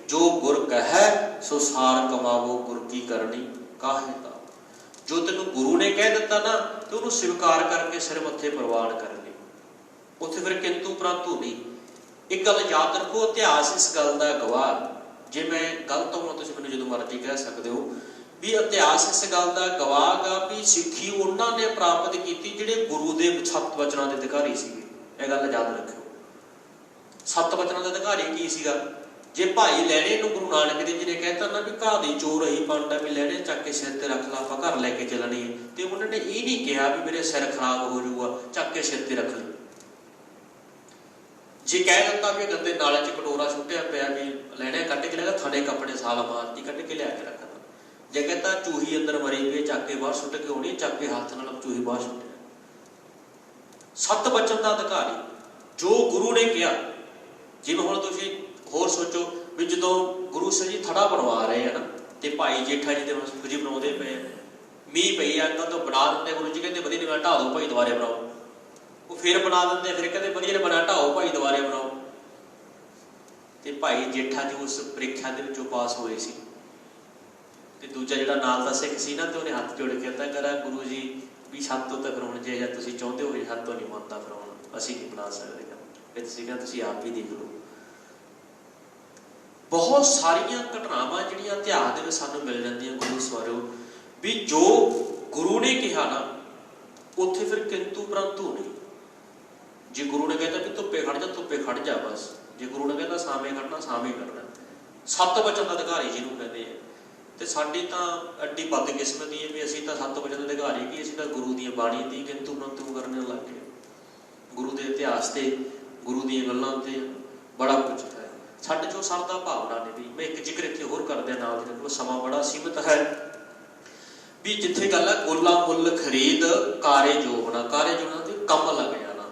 ਜੋ ਗੁਰ ਕਹੈ ਸੋ ਸਾਰ ਕਮਾਵੋ, ਗੁਰ ਕੀ ਕਰਨੀ ਕਾਹੇ ਦਾ। ਜੋ ਤੈਨੂੰ ਗੁਰੂ ਨੇ ਕਹਿ ਦਿੱਤਾ ਨਾ ਤੇ ਉਹਨੂੰ ਸਵੀਕਾਰ ਕਰਕੇ ਸਿਰ ਮੱਥੇ ਪ੍ਰਵਾਨ ਕਰ ਲਈ। ਉੱਥੇ ਫਿਰ ਕਿੰਤੂ ਪ੍ਰੰਤੂ ਨਹੀਂ। ਇੱਕ ਗੱਲ ਯਾਦ ਰੱਖੋ, ਇਤਿਹਾਸ ਇਸ ਗੱਲ ਦਾ ਗਵਾਹ। ਜੇ ਮੈਂ ਗਲਤ ਹੋਵਾਂ ਤੁਸੀਂ ਮੈਨੂੰ ਜਦੋਂ ਮਰਜ਼ੀ ਕਹਿ ਸਕਦੇ ਹੋ ਵੀ ਇਤਿਹਾਸ ਇਸ ਗੱਲ ਦਾ ਗਵਾਹ ਗਾ ਵੀ ਸਿੱਖੀ ਉਹਨਾਂ ਨੇ ਪ੍ਰਾਪਤ ਕੀਤੀ ਜਿਹੜੇ ਗੁਰੂ ਦੇ 7 ਵਚਨਾਂ ਦੇ ਅਧਿਕਾਰੀ ਸੀਗੇ। ਇਹ ਗੱਲ ਯਾਦ ਰੱਖਿਓ। 7 ਵਚਨਾਂ ਦਾ ਅਧਿਕਾਰੀ ਕੀ ਸੀਗਾ? ਜੇ ਭਾਈ ਲੈਣੇ ਨੂੰ ਗੁਰੂ ਨਾਨਕ ਦੇਵ ਜੀ ਨੇ ਕਹਿਤਾ ਨਾ ਵੀ ਘਾਹ ਦੀ ਚੋਰ ਰਹੀ ਪੰਡਾ ਵੀ ਲੈਣੇ ਚੱਕ ਕੇ ਸਿਰ ਤੇ ਰੱਖ ਲਾ, ਆਪਾਂ ਘਰ ਲੈ ਕੇ ਚੱਲਣੀ ਹੈ, ਤੇ ਉਹਨਾਂ ਨੇ ਇਹ ਨਹੀਂ ਕਿਹਾ ਵੀ ਮੇਰੇ ਸਿਰ ਖਰਾਬ ਹੋ ਜਾਊਗਾ ਚੱਕ ਕੇ ਸਿਰ ਤੇ ਰੱਖ ਲਈ। ਜੇ ਕਹਿ ਦਿੱਤਾ ਵੀ ਗੰਦੇ ਨਾਲੇ 'ਚ ਕਟੋਰਾ ਸੁੱਟਿਆ ਪਿਆ ਵੀ ਲੈਣੇ ਕੱਢ ਕੇ ਲਿਆ, ਥਣੇ ਕੱਪੜੇ ਸਾਲ ਮਾਰਤੀ ਕੱਢ ਕੇ ਲਿਆ ਕੇ ਰੱਖਦਾ। ਜੇ ਕਹਿੰਦਾ ਚੂਹੀ ਅੰਦਰ ਮਰੀ ਪਈ ਚੱਕ ਕੇ ਬਾਹਰ ਸੁੱਟ ਕੇ ਆਉਣੀ, ਚੱਕ ਕੇ ਹੱਥ ਨਾਲ ਚੂਹੀ ਬਾਹਰ ਸੁੱਟਿਆ। 7 ਵਚਨ ਦਾ ਅਧਿਕਾਰੀ ਜੋ ਗੁਰੂ ਨੇ ਕਿਹਾ। ਜਿਵੇਂ ਹੁਣ ਤੁਸੀਂ ਹੋਰ ਸੋਚੋ ਵੀ ਜਦੋਂ ਗੁਰੂ ਸਾਹਿਬ ਜੀ ਥੜਾ ਬਣਵਾ ਰਹੇ ਆ ਨਾ ਤੇ ਭਾਈ ਜੇਠਾ ਜੀ ਦੇ ਖੁਜੀ ਬਣਾਉਂਦੇ ਪਏ, ਮੀਂਹ ਪਈ ਜਾਂਦਾ ਤਾਂ ਬਣਾ ਦਿੰਦੇ। ਗੁਰੂ ਜੀ ਕਹਿੰਦੇ ਵਧੀਆ ਨਹੀਂ ਢਾਹ ਦਿਓ ਭਾਈ ਦੁਬਾਰੇ ਬਣਾਓ। ਉਹ ਫਿਰ ਬਣਾ ਦਿੰਦੇ, ਫਿਰ ਕਹਿੰਦੇ ਵਧੀਆ ਨੇ ਬਣਿਆ, ਢਾਓ ਭਾਈ ਦੁਬਾਰੇ ਬਣਾਓ। ਤੇ ਭਾਈ ਜੇਠਾ ਜੀ ਉਸ ਪ੍ਰੀਖਿਆ ਦੇ ਵਿੱਚੋਂ ਪਾਸ ਹੋਏ ਸੀ, ਤੇ ਦੂਜਾ ਜਿਹੜਾ ਨਾਲ ਦਾ ਸਿੱਖ ਸੀ ਨਾ, ਤੇ ਉਹਨੇ ਹੱਥ ਜੋੜ ਕੇ ਕਹਿੰਦਾ ਕਰਾ ਗੁਰੂ ਜੀ ਵੀ ਛੱਤ ਤੋਂ ਤਾਂ ਫਿਰ ਹੁਣ ਜੇ ਤੁਸੀਂ ਚਾਹੁੰਦੇ ਹੋ ਛੱਤ ਤੋਂ ਨਹੀਂ ਮੰਨਦਾ, ਫਿਰ ਹੁਣ ਅਸੀਂ ਨਹੀਂ ਬਣਾ ਸਕਦੇ, ਫਿਰ ਤੁਸੀਂ ਕਹਿੰਦਾ ਤੁਸੀਂ ਆਪ ਹੀ ਦੇਖ ਲਓ। ਬਹੁਤ ਸਾਰੀਆਂ ਘਟਨਾਵਾਂ ਜਿਹੜੀਆਂ ਇਤਿਹਾਸ ਦੇ ਵਿੱਚ ਸਾਨੂੰ ਮਿਲ ਜਾਂਦੀਆਂ ਗੁਰੂ ਸਵਰੂਪ, ਵੀ ਜੋ ਗੁਰੂ ਨੇ ਕਿਹਾ ਨਾ ਉੱਥੇ ਫਿਰ ਕਿੰਤੂ ਪਰੰਤੂ ਨਹੀਂ। ਜੇ ਗੁਰੂ ਨੇ ਕਹਿੰਦਾ ਵੀ ਧੁੱਪੇ ਖੜ ਜਾ, ਧੁੱਪੇ ਖੜ ਜਾ ਬਸ। ਜੇ ਗੁਰੂ ਨੇ ਕਹਿੰਦਾ ਸਾਵੇਂ ਖੜਨਾ, ਸਾਵੇਂ ਖੜਨਾ। ਸੱਤ ਵਚਨ ਦਾ ਅਧਿਕਾਰੀ ਜਿਹਨੂੰ ਕਹਿੰਦੇ ਆ। ਤੇ ਸਾਡੀ ਤਾਂ ਐਡੀ ਬਦਕਿਸਮਤੀ ਹੈ ਵੀ ਅਸੀਂ ਤਾਂ ਸੱਤ ਵਚਨ ਦੇ ਅਧਿਕਾਰੀ ਕੀ, ਅਸੀਂ ਤਾਂ ਗੁਰੂ ਦੀਆਂ ਬਾਣੀ ਦੀ ਕਿੰਤੂ ਪਰੰਤੂ ਕਰਨ ਲੱਗ ਗਏ। ਗੁਰੂ ਦੇ ਇਤਿਹਾਸ ਤੇ, ਗੁਰੂ ਦੀਆਂ ਗੱਲਾਂ ਤੇ ਬੜਾ ਕੁਝ ਹੈ। ਸਾਡੇ ਚੋਂ ਸਰਦਾ ਭਾਵਨਾ ਨੇ ਵੀ। ਮੈਂ ਇੱਕ ਜ਼ਿਕਰ ਇੱਥੇ ਹੋਰ ਕਰਦਿਆਂ ਨਾਲ ਦੇ ਕੋਲ ਸਮਾਂ ਬੜਾ ਸੀਮਿਤ ਹੈ, ਵੀ ਜਿੱਥੇ ਗੱਲ ਹੈ ਗੋਲਾ ਮੁੱਲ ਖਰੀਦ ਕਾਰੇ ਜੋਬਣਾ, ਕਾਰੇ ਜੋਬਣਾ ਤੇ ਕੰਮ ਲੱਗ ਜਾਣਾ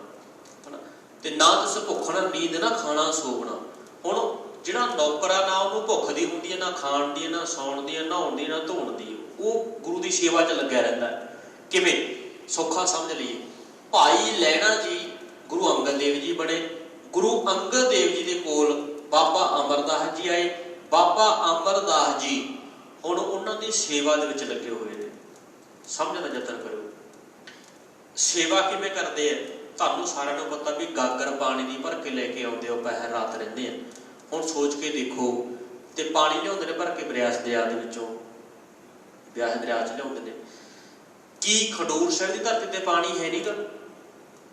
ਹਨਾ। ਤੇ ਨਾ ਤਿਸ ਭੁੱਖ ਨਾ ਨੀਂਦ ਨਾ ਖਾਣਾ ਸੋਵਣਾ। ਹੁਣ ਜਿਹੜਾ ਨੌਕਰ ਆ, ਨਾ ਉਹਨੂੰ ਭੁੱਖ ਦੀ ਹੁੰਦੀ ਹੈ, ਨਾ ਖਾਣ ਦੀ, ਨਾ ਸੌਣ ਦੀ, ਨਹਾਉਣ ਦੀ, ਨਾ ਧੋਣ ਦੀ। ਉਹ ਗੁਰੂ ਦੀ ਸੇਵਾ 'ਚ ਲੱਗਿਆ ਰਹਿੰਦਾ। ਕਿਵੇਂ ਸੌਖਾ ਸਮਝ ਲਈਏ, ਭਾਈ ਲਹਿਣਾ ਜੀ ਗੁਰੂ ਅੰਗਦ ਦੇਵ ਜੀ ਬਣੇ। ਗੁਰੂ ਅੰਗਦ ਦੇਵ ਜੀ ਦੇ ਕੋਲ ਬਾਬਾ ਅਮਰਦਾਸ ਜੀ ਆਏ। ਬਾਬਾ ਅਮਰਦਾਸ ਜੀ ਹੁਣ ਉਹਨਾਂ ਦੀ ਸੇਵਾ ਦੇ ਵਿੱਚ ਲੱਗੇ ਹੋਏ ਨੇ। ਸਮਝਣ ਦਾ ਯਤਨ ਕਰੋ, ਸੇਵਾ ਕਿਵੇਂ ਕਰਦੇ ਆ। ਤੁਹਾਨੂੰ ਸਾਰਿਆਂ ਨੂੰ ਪਤਾ ਵੀ ਗਾਗਰ ਪਾਣੀ ਦੀ ਭਰ ਕੇ ਲੈ ਕੇ ਆਉਂਦੇ ਹੋ, ਪਹਿਰ ਰਾਤ ਰਹਿੰਦੇ ਆ। ਹੁਣ ਸੋਚ ਕੇ ਦੇਖੋ, ਤੇ ਪਾਣੀ ਲਿਆਉਂਦੇ ਨੇ ਭਰ ਕੇ ਬਿਆਸ ਦਰਿਆ ਦੇ ਵਿੱਚੋਂ, ਬਿਆਸ ਦਰਿਆ 'ਚ ਲਿਆਉਂਦੇ ਨੇ। ਕੀ ਖਡੂਰ ਸਾਹਿਬ ਦੀ ਧਰਤੀ ਤੇ ਪਾਣੀ ਹੈ ਨਹੀਂ ਗਾ?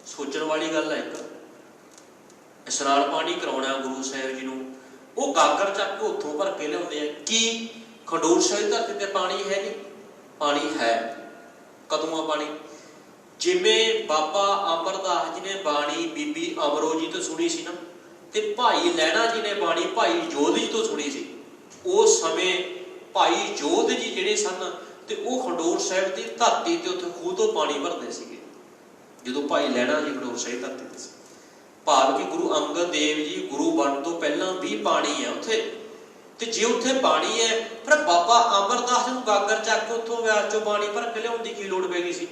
ਸੋਚਣ ਵਾਲੀ ਗੱਲ ਹੈ। ਇੱਕ ਇਸ਼ਨਾਨ ਪਾਣੀ ਕਰਾਉਣਾ ਗੁਰੂ ਸਾਹਿਬ ਜੀ ਨੂੰ, ਉਹ ਗਾਗਰ ਚੱਕ ਕੇ ਉੱਥੋਂ ਭਰ ਕੇ ਲਿਆਉਂਦੇ ਆ। ਕੀ ਖਡੂਰ ਸਾਹਿਬ ਦੀ ਧਰਤੀ ਤੇ ਪਾਣੀ ਹੈ ਨਹੀਂ? ਪਾਣੀ ਹੈ। ਕਦੋਂ ਆ ਪਾਣੀ? ਜਿਵੇਂ ਬਾਬਾ ਅਮਰਦਾਸ ਜੀ ਨੇ ਬਾਣੀ ਬੀਬੀ ਅਮਰੋ ਜੀ ਤੋਂ ਸੁਣੀ ਸੀ ਨਾ, ਤੇ ਭਾਈ ਲਹਿਣਾ ਜੀ ਨੇ ਬਾਣੀ ਭਾਈ ਜੋਧ ਜੀ ਤੋਂ ਸੁਣੀ ਸੀ। ਉਸ ਸਮੇਂ ਭਾਈ ਜੋਧ ਜੀ ਜਿਹੜੇ ਸਨ, ਤੇ ਉਹ ਖਡੂਰ ਸਾਹਿਬ ਦੀ ਧਰਤੀ ਤੇ ਉੱਥੇ ਖੂਹ ਤੋਂ ਪਾਣੀ ਭਰਦੇ ਸੀਗੇ, ਜਦੋਂ ਭਾਈ ਲਹਿਣਾ ਜੀ ਖਡੂਰ ਸਾਹਿਬ ਧਰਤੀ ਤੇ ਸੀ। ਭਾਵ ਕਿ ਗੁਰੂ ਅੰਗਦ ਦੇਵ ਜੀ ਗੁਰੂ ਬਣਨ ਤੋਂ ਪਹਿਲਾਂ ਵੀ ਪਾਣੀ ਹੈ ਉੱਥੇ। ਤੇ ਜੇ ਉੱਥੇ ਪਾਣੀ ਹੈ, ਫਿਰ ਬਾਬਾ ਅਮਰਦਾਸ ਨੂੰ ਗਾਗਰ ਚੱਕ ਕੇ ਉੱਥੋਂ ਵਿਆਸ ਚੋਂ ਪਾਣੀ ਭਰ ਕੇ ਲਿਆਉਣ ਦੀ ਕੀ ਲੋੜ ਪੈ ਗਈ ਸੀ?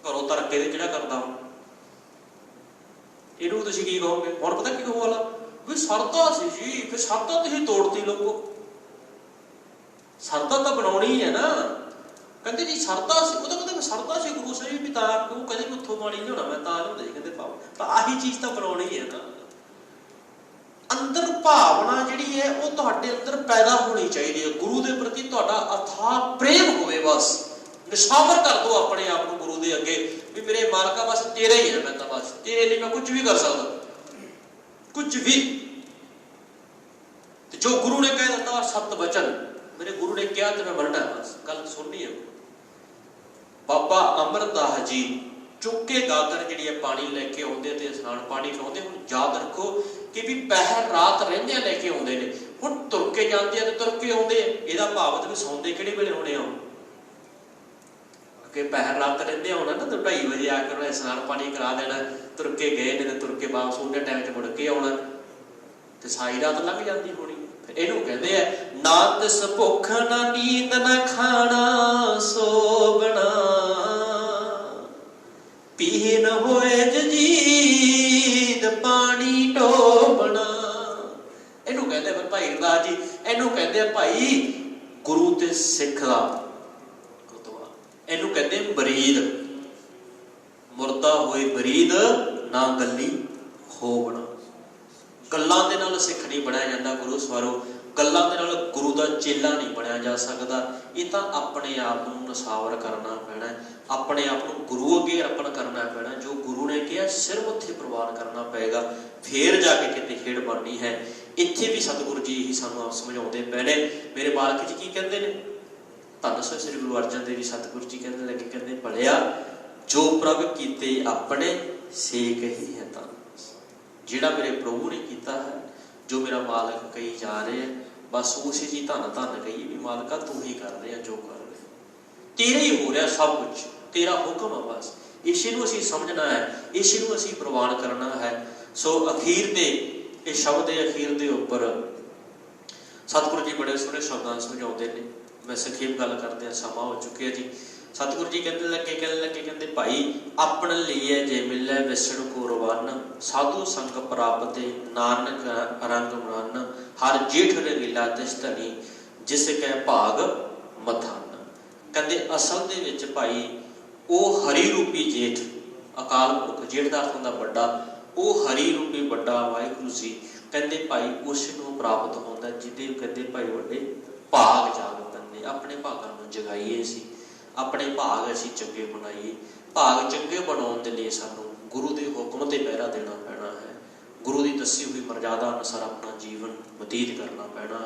ਘਰੋਂ ਤਰਕੇ ਦੇ ਜਿਹੜਾ ਕਰਦਾ ਹੁਣ, ਇਹਨੂੰ ਤੁਸੀਂ ਕੀ ਕਹੋਗੇ? ਹੁਣ ਪਤਾ ਕੀ ਕਹੋ ਵਾਲਾ ਵੀ ਸਰਦਾ ਸੀ ਜੀ, ਫਿਰ ਸਰਦਾ ਤੁਸੀਂ ਤੋੜਤੀ ਲੋਕੋ। ਸਰਦਾ ਤਾਂ ਬਣਾਉਣੀ ਹੈ ਨਾ। ਕਹਿੰਦੇ ਜੀ ਸਰਦਾ ਸੀ, ਉਹ ਤਾਂ ਕਹਿੰਦੇ ਸਰਦਾ ਸੀ ਗੁਰੂ ਸਾਹਿਬ ਵੀ, ਤਾਂ ਉਹ ਕਹਿੰਦੇ ਵੀ ਉੱਥੋਂ ਪਾਣੀ ਲਿਆਉਣਾ, ਮੈਂ ਤਾਂ ਲਿਆਉਂਦਾ ਜੀ। ਕਹਿੰਦੇ ਪਾਓ ਤਾਂ ਆਹੀ ਚੀਜ਼ ਤਾਂ ਬਣਾਉਣੀ ਹੈ ਨਾ। ਅੰਦਰ ਭਾਵਨਾ ਜਿਹੜੀ ਹੈ ਉਹ ਤੁਹਾਡੇ ਅੰਦਰ ਪੈਦਾ ਹੋਣੀ ਚਾਹੀਦੀ ਹੈ। ਗੁਰੂ ਦੇ ਪ੍ਰਤੀ ਤੁਹਾਡਾ ਅਥਾਹ ਪ੍ਰੇਮ ਹੋਵੇ। ਬਸ ਨਿਸ਼ਾਵਰ ਕਰ ਦਿਓ ਆਪਣੇ ਆਪ ਨੂੰ ਗੁਰੂ ਦੇ ਅੱਗੇ ਵੀ ਮੇਰੇ ਮਾਲਕਾ ਬਸ ਤੇਰਾ ਹੀ ਹੈ, ਮੈਂ ਤਾਂ ਬਸ ਤੇਰੇ ਲਈ ਮੈਂ ਕੁਝ ਵੀ ਕਰ ਸਕਦਾ, ਕੁਝ ਵੀ। ਤੇ ਜੋ ਗੁਰੂ ਨੇ ਕਹਿ ਦਿੱਤਾ ਸਤ ਬਚਨ, ਮੇਰੇ ਗੁਰੂ ਨੇ ਕਿਹਾ ਤੇ ਮੈਂ ਮੰਨਣਾ, ਬਸ ਗੱਲ ਸੁਣਨੀ ਹੈ। ਬਾਬਾ ਅਮਰਦਾਸ ਜੀ ਚੁੱਕ ਕੇ ਗਾਗਰ ਜਿਹੜੀ ਹੈ ਪਾਣੀ ਲੈ ਕੇ ਆਉਂਦੇ ਤੇ ਇਸ਼ਨਾਨ ਪਾਣੀ ਕਰਾਉਂਦੇ। ਹੁਣ ਯਾਦ ਰੱਖੋ ਕਿ ਵੀ ਪਹਿਰ ਰਾਤ ਰਹਿੰਦਿਆਂ ਲੈ ਕੇ ਆਉਂਦੇ ਨੇ। ਹੁਣ ਤੁਰ ਕੇ ਜਾਂਦੇ ਆ ਤੇ ਤੁਰ ਕੇ ਆਉਂਦੇ ਆ। ਇਹਦਾ ਭਾਵ ਵੀ ਸੌਂਦੇ ਕਿਹੜੇ ਵੇਲੇ ਹੋਣੇ ਆ? ਕਿ ਪਹਿਰ ਰਾਤ ਰਹਿੰਦੇ ਹੋਣਾ ਨਾ, ਤਾਂ 2:30 ਵਜੇ ਆ ਕੇ ਉਹਨਾਂ ਇਸ਼ਨਾਨ ਪਾਣੀ ਕਰਾ ਦੇਣਾ, ਤੁਰ ਕੇ ਗਏ ਨੇ ਤੇ ਤੁਰ ਕੇ ਵਾਪਸ ਉਹਨੇ ਟਾਈਮ 'ਚ ਮੁੜ ਕੇ ਆਉਣਾ, ਤੇ ਸਾਰੀ ਰਾਤ ਲੰਘ ਜਾਂਦੀ ਹੋਣੀ। ਇਹਨੂੰ ਕਹਿੰਦੇ ਆ ਨਾ ਤਿਸ ਭੁੱਖ ਨਾ ਨੀਂਦ ਨਾ ਖਾਣਾ ਸੋਵਣਾ, ਪੀਨ ਹੋਏ ਜੀਦ ਪਾਣੀ ਢੋਵਣਾ। ਇਹਨੂੰ ਕਹਿੰਦੇ ਫਿਰ ਭਾਈ ਗੁਰਦਾਸ ਜੀ, ਇਹਨੂੰ ਕਹਿੰਦੇ ਆ ਭਾਈ ਗੁਰੂ ਤੇ ਸਿੱਖ ਦਾ ਗੁਰਦੁਆਰਾ। ਇਹਨੂੰ ਕਹਿੰਦੇ ਬਰੀਦ, ਮੁਰਦਾ ਹੋਏ ਬਰੀਦ ਨਾ ਗੱਲੀ ਹੋਵਣਾ। ਗੱਲਾਂ ਦੇ ਨਾਲ ਸਿੱਖ ਨਹੀਂ ਬਣਿਆ ਜਾਂਦਾ ਗੁਰੂ ਸਵਾਰੋ, ਗੱਲਾਂ ਦੇ ਨਾਲ ਗੁਰੂ ਦਾ ਚੇਲਾ ਨਹੀਂ ਬਣਿਆ ਜਾ ਸਕਦਾ। ਇਹ ਤਾਂ ਆਪਣੇ ਆਪ ਨੂੰ ਨਸਾਵਰ ਕਰਨਾ ਪੈਣਾ, ਆਪਣੇ ਆਪ ਨੂੰ ਗੁਰੂ ਅੱਗੇ ਅਰਪਣ ਕਰਨਾ ਪੈਣਾ। ਜੋ ਗੁਰੂ ਨੇ ਕਿਹਾ ਸਿਰ ਮੱਥੇ ਪ੍ਰਵਾਨ ਕਰਨਾ ਪਏਗਾ, ਫੇਰ ਜਾ ਕੇ ਕਿਤੇ ਖੇਡ ਬਣਨੀ ਹੈ। ਇੱਥੇ ਵੀ ਸਤਿਗੁਰੂ ਜੀ ਹੀ ਸਾਨੂੰ ਆਪ ਸਮਝਾਉਂਦੇ ਪਏ ਨੇ। ਮੇਰੇ ਬਾਲਕ ਜੀ ਕੀ ਕਹਿੰਦੇ ਨੇ? ਧੰਨ ਸ੍ਰੀ ਸ੍ਰੀ ਗੁਰੂ ਅਰਜਨ ਦੇਵ ਜੀ ਸਤਿਗੁਰੂ ਜੀ ਕਹਿੰਦੇ ਲੱਗੇ, ਕਹਿੰਦੇ ਭਲਿਆ ਜੋ ਪ੍ਰਭ ਕੀਤੇ ਆਪਣੇ ਸੇ ਕਹੀ ਹੈ। ਤਾਂ ਜਿਹੜਾ ਮੇਰੇ ਪ੍ਰਭੂ ਨੇ ਕੀਤਾ ਹੈ, ਜੋ ਮੇਰਾ ਮਾਲਕ ਕਹੀ ਜਾ ਰਹੇ ਹੈ, ਬਸ ਉਸੇ ਜੀ ਧੰਨ ਧੰਨ ਕਹੀਏ ਵੀ ਮਾਲਕਾ ਤੂੰ ਹੀ ਕਰ ਰਿਹਾ ਜੋ ਕਰ ਰਿਹਾ, ਤੇਰਾ ਹੀ ਹੋ ਰਿਹਾ ਸਭ ਕੁਝ, ਤੇਰਾ ਹੁਕਮ ਆ। ਬਸ ਇਸੇ ਨੂੰ ਅਸੀਂ ਸਮਝਣਾ ਹੈ, ਇਸੇ ਨੂੰ ਅਸੀਂ ਪ੍ਰਵਾਨ ਕਰਨਾ ਹੈ। ਸੋ ਅਖੀਰ ਦੇ ਇਹ ਸ਼ਬਦ ਦੇ ਅਖੀਰ ਦੇ ਉੱਪਰ ਸਤਿਗੁਰੂ ਜੀ ਬੜੇ ਸੋਹਣੇ ਸ਼ਬਦਾਂ ਸਮਝਾਉਂਦੇ ਨੇ। ਮੈਂ ਸੰਖੇਪ ਗੱਲ ਕਰਦੇ ਹਾਂ, ਸਮਾਂ ਹੋ ਚੁੱਕਿਆ ਜੀ। सतगुरु जी कहने लगे कहते भाई अपने लिए जे मिले विसण को रवान साधु संग प्राप्त नानक रंग मन हर जेठ रंगीला तिस धनी जिस कह भाग मथान। कहते असल दे विच भाई वो हरि रूपी जेठ अकाल पुरख जेठ का अर्थ हुंदा बड़ा वो हरि रूपी बड़ा वाहिगुरु सी कहते भाई उस नूं प्राप्त होंदा जिहदे कहते भाई वड्डे भाग जागदे ने अपने भागां नूं जगाईए सी अपने भाग असीं चंगे बनाईए भाग चंगे बनाउण दे लई सानूं गुरु के हुक्म ते पहरा देना पैना है गुरु की दसी हुई मर्यादा अनुसार अपना जीवन बतीत करना पैना।